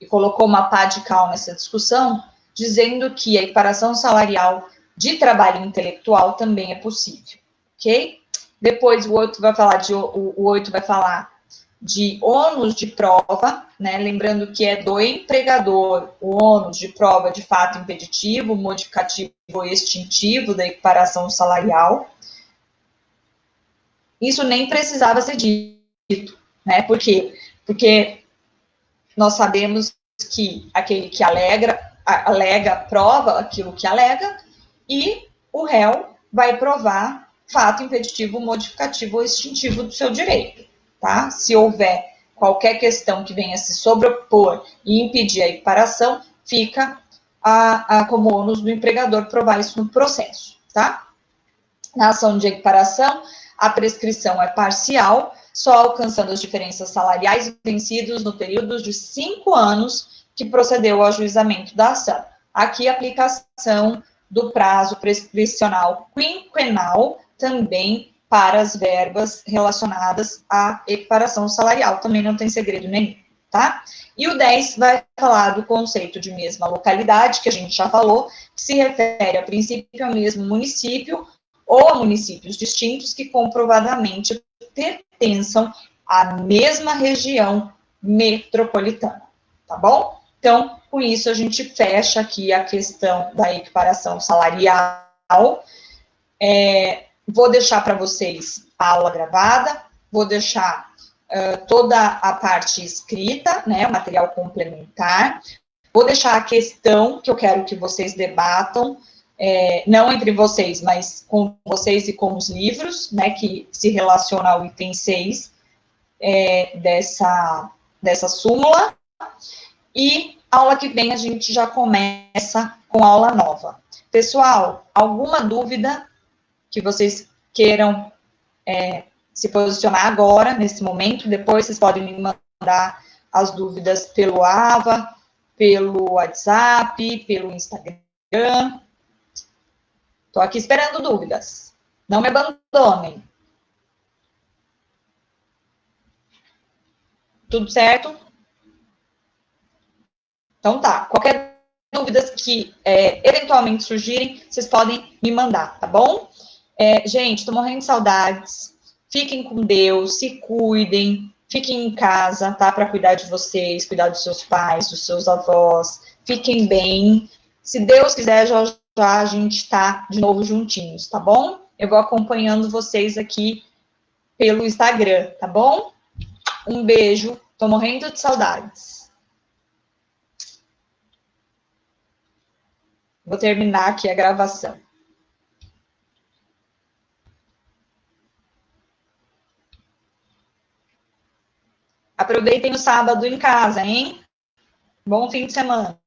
colocou uma pá de cal nessa discussão, dizendo que a equiparação salarial de trabalho intelectual também é possível, ok? Depois o 8 vai falar de ônus de prova, né? Lembrando que é do empregador o ônus de prova de fato impeditivo, modificativo ou extintivo da equiparação salarial. Isso nem precisava ser dito, né? Por quê? Porque nós sabemos que aquele que alega prova aquilo que alega e o réu vai provar fato impeditivo, modificativo ou extintivo do seu direito, tá? Se houver qualquer questão que venha se sobrepor e impedir a equiparação, fica como ônus do empregador provar isso no processo, tá? Na ação de equiparação, a prescrição é parcial, só alcançando as diferenças salariais vencidas no período de 5 anos que procedeu ao ajuizamento da ação. Aqui, a aplicação do prazo prescricional quinquenal também para as verbas relacionadas à equiparação salarial. Também não tem segredo nenhum, tá? E o 10 vai falar do conceito de mesma localidade, que a gente já falou, que se refere a princípio ao mesmo município ou a municípios distintos que comprovadamente pertençam à mesma região metropolitana, tá bom? Então, com isso, a gente fecha aqui a questão da equiparação salarial. Vou deixar para vocês a aula gravada, vou deixar toda a parte escrita, né, o material complementar, vou deixar a questão que eu quero que vocês debatam, não entre vocês, mas com vocês e com os livros, né, que se relaciona ao item 6 dessa súmula, e aula que vem a gente já começa com aula nova. Pessoal, alguma dúvida que vocês queiram se posicionar agora, nesse momento? Depois vocês podem me mandar as dúvidas pelo AVA, pelo WhatsApp, pelo Instagram. Estou aqui esperando dúvidas. Não me abandonem. Tudo certo? Então tá. Qualquer dúvida que eventualmente surgirem, vocês podem me mandar, tá bom? Gente, estou morrendo de saudades. Fiquem com Deus, se cuidem, fiquem em casa, tá? Para cuidar de vocês, cuidar dos seus pais, dos seus avós. Fiquem bem. Se Deus quiser, já a gente está de novo juntinhos, tá bom? Eu vou acompanhando vocês aqui pelo Instagram, tá bom? Um beijo, tô morrendo de saudades. Vou terminar aqui a gravação. Aproveitem o sábado em casa, hein? Bom fim de semana.